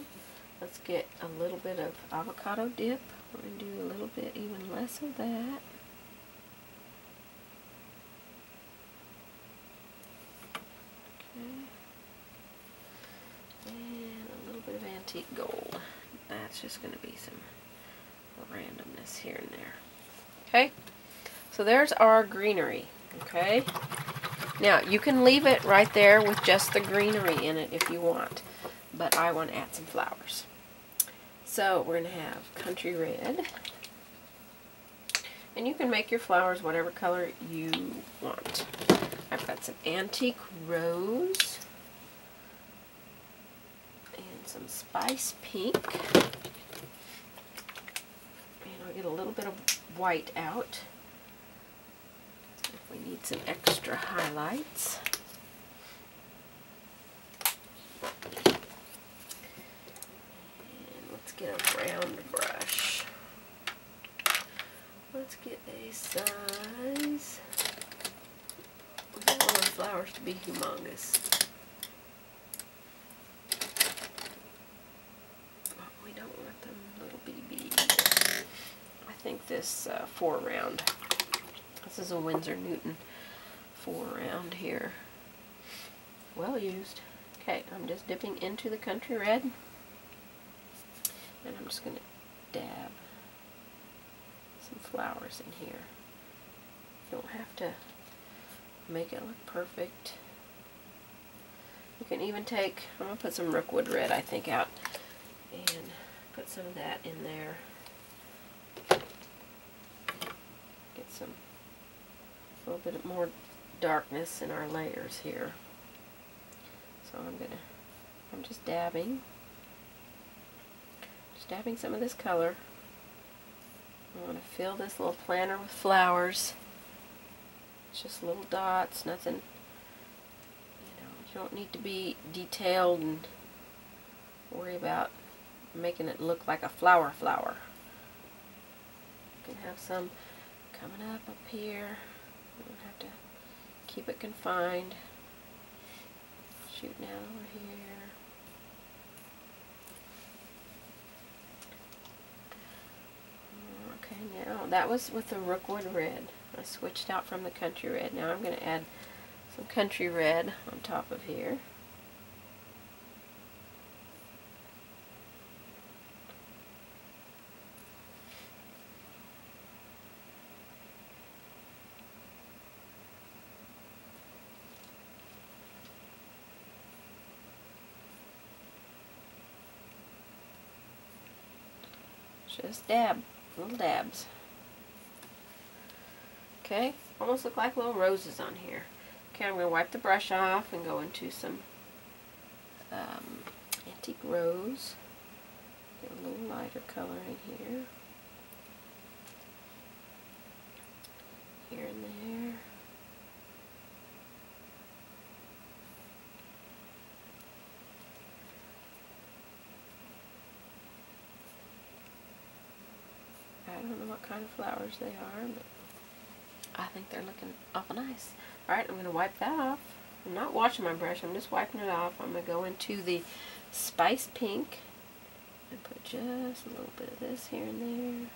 let's get a little bit of avocado dip. We're going to do a little bit even less of that. Okay. And a little bit of antique gold. That's just going to be some randomness here and there. Okay, so there's our greenery. Okay, now you can leave it right there with just the greenery in it if you want, but I want to add some flowers. So we're going to have country red, and you can make your flowers whatever color you want. I've got some antique rose and some spice pink, and I'll get a little bit of white out if we need some extra highlights. And let's get a round brush. Let's get a size. We don't want our flowers to be humongous. this 4-round. This is a Winsor Newton 4-round here. Well used. Okay, I'm just dipping into the Country Red, and I'm just going to dab some flowers in here. You don't have to make it look perfect. You can even take, I'm going to put some Rookwood Red, I think, out, and put some of that in there. Get some, a little bit more darkness in our layers here. So I'm just dabbing some of this color. I want to fill this little planter with flowers. It's just little dots, nothing, you don't need to be detailed and worry about making it look like a flower. You can have some coming up here. You don't have to keep it confined. Shooting out over here. Okay, now that was with the Rookwood Red. I switched out from the Country Red. Now I'm going to add some Country Red on top of here. Just dab, little dabs. Okay, almost look like little roses on here. Okay, I'm going to wipe the brush off and go into some antique rose. Get a little lighter color in here. Here and there. I don't know what kind of flowers they are, but I think they're looking awful nice. Alright, I'm going to wipe that off. I'm not washing my brush, I'm just wiping it off. I'm going to go into the Spice Pink and put just a little bit of this here and there.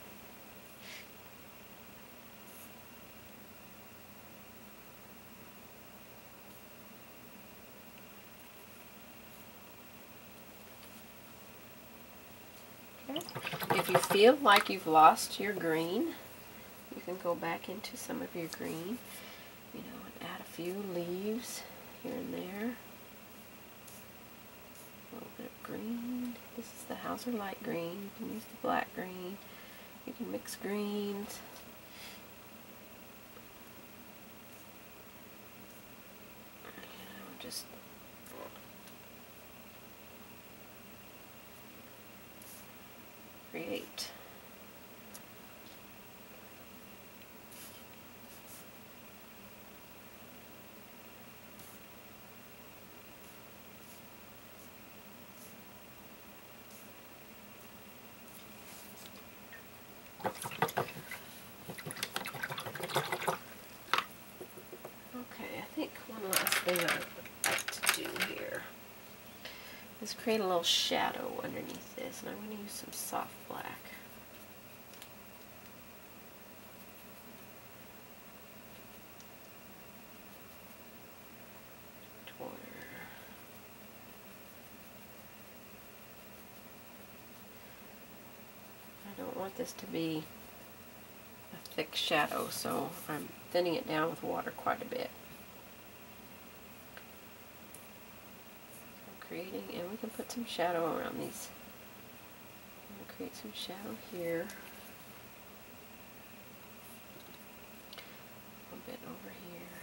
If you feel like you've lost your green, you can go back into some of your green, and add a few leaves here and there. A little bit of green. This is the Hauser light green. You can use the black green. You can mix greens. Just create. Okay, I think one last thing I'd like to do here is create a little shadow underneath this, and I'm going to use some soft black. I don't want this to be a thick shadow, so I'm thinning it down with water quite a bit. Creating, and we can put some shadow around these. I'm going to create some shadow here. A little bit over here.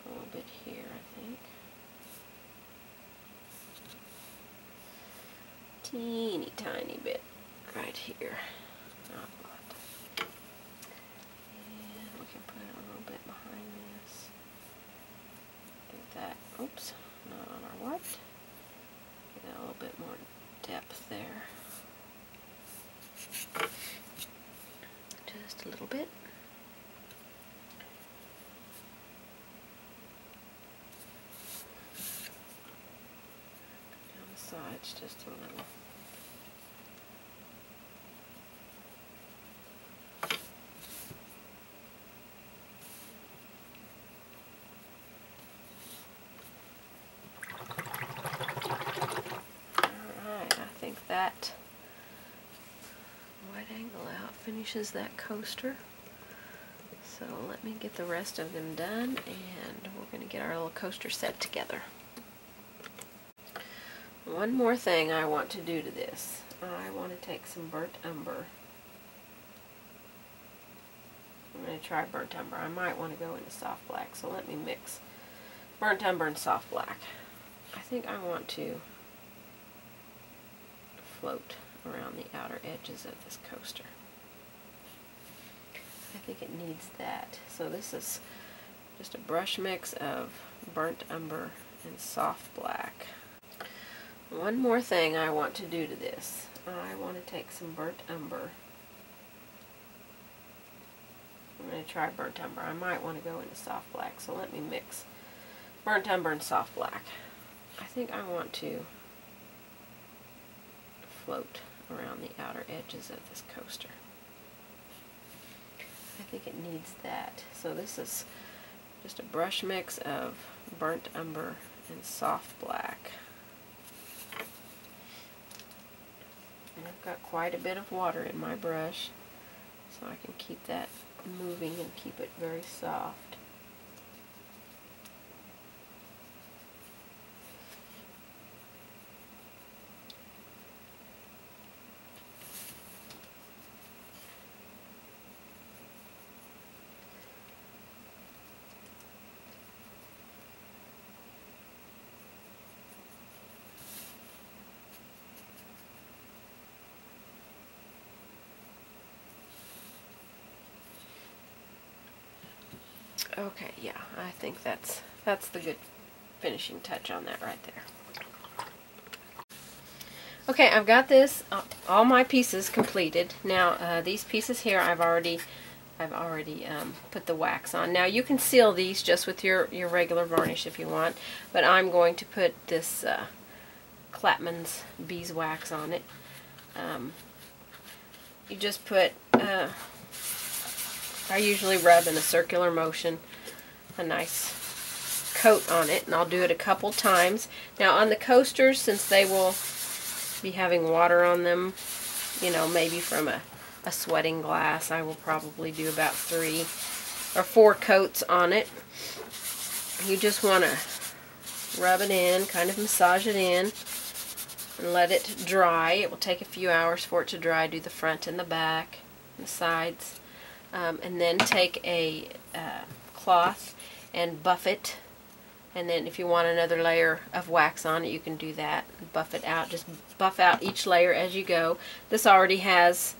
A little bit here, I think. Teeny tiny bit right here. Not a lot. And we can put it a little bit behind this. Get that, oops, not on our white. Get a little bit more depth there. Just a little bit. sides just a little. Alright, I think that wide angle out finishes that coaster. So let me get the rest of them done, and we're going to get our little coaster set together. One more thing I want to do to this. I want to take some burnt umber. I'm going to try burnt umber. I might want to go into soft black, so let me mix burnt umber and soft black. I think I want to float around the outer edges of this coaster. I think it needs that. So this is just a brush mix of burnt umber and soft black. One more thing I want to do to this. I want to take some burnt umber. I'm going to try burnt umber. I might want to go into soft black, so let me mix burnt umber and soft black. I think I want to float around the outer edges of this coaster. I think it needs that. So this is just a brush mix of burnt umber and soft black. And I've got quite a bit of water in my brush, so I can keep that moving and keep it very soft. Okay, yeah, I think that's the good finishing touch on that right there. Okay, I've got this, all my pieces completed. Now, these pieces here, I've already put the wax on. Now, you can seal these just with your regular varnish if you want, but I'm going to put this Clapman's beeswax on it. You just put, I usually rub in a circular motion a nice coat on it, and I'll do it a couple times. Now on the coasters, since they will be having water on them, you know, maybe from a sweating glass, I will probably do about 3 or 4 coats on it. You just want to rub it in, kind of massage it in, and let it dry. It will take a few hours for it to dry. Do the front and the back, and the sides. And then take a cloth and buff it, and then if you want another layer of wax on it, you can do that. Buff it out. Just buff out each layer as you go. This already has,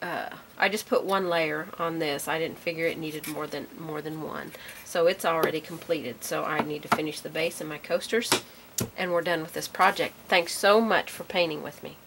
I just put 1 layer on this. I didn't figure it needed more than one. So it's already completed. So I need to finish the base and my coasters, and we're done with this project. Thanks so much for painting with me.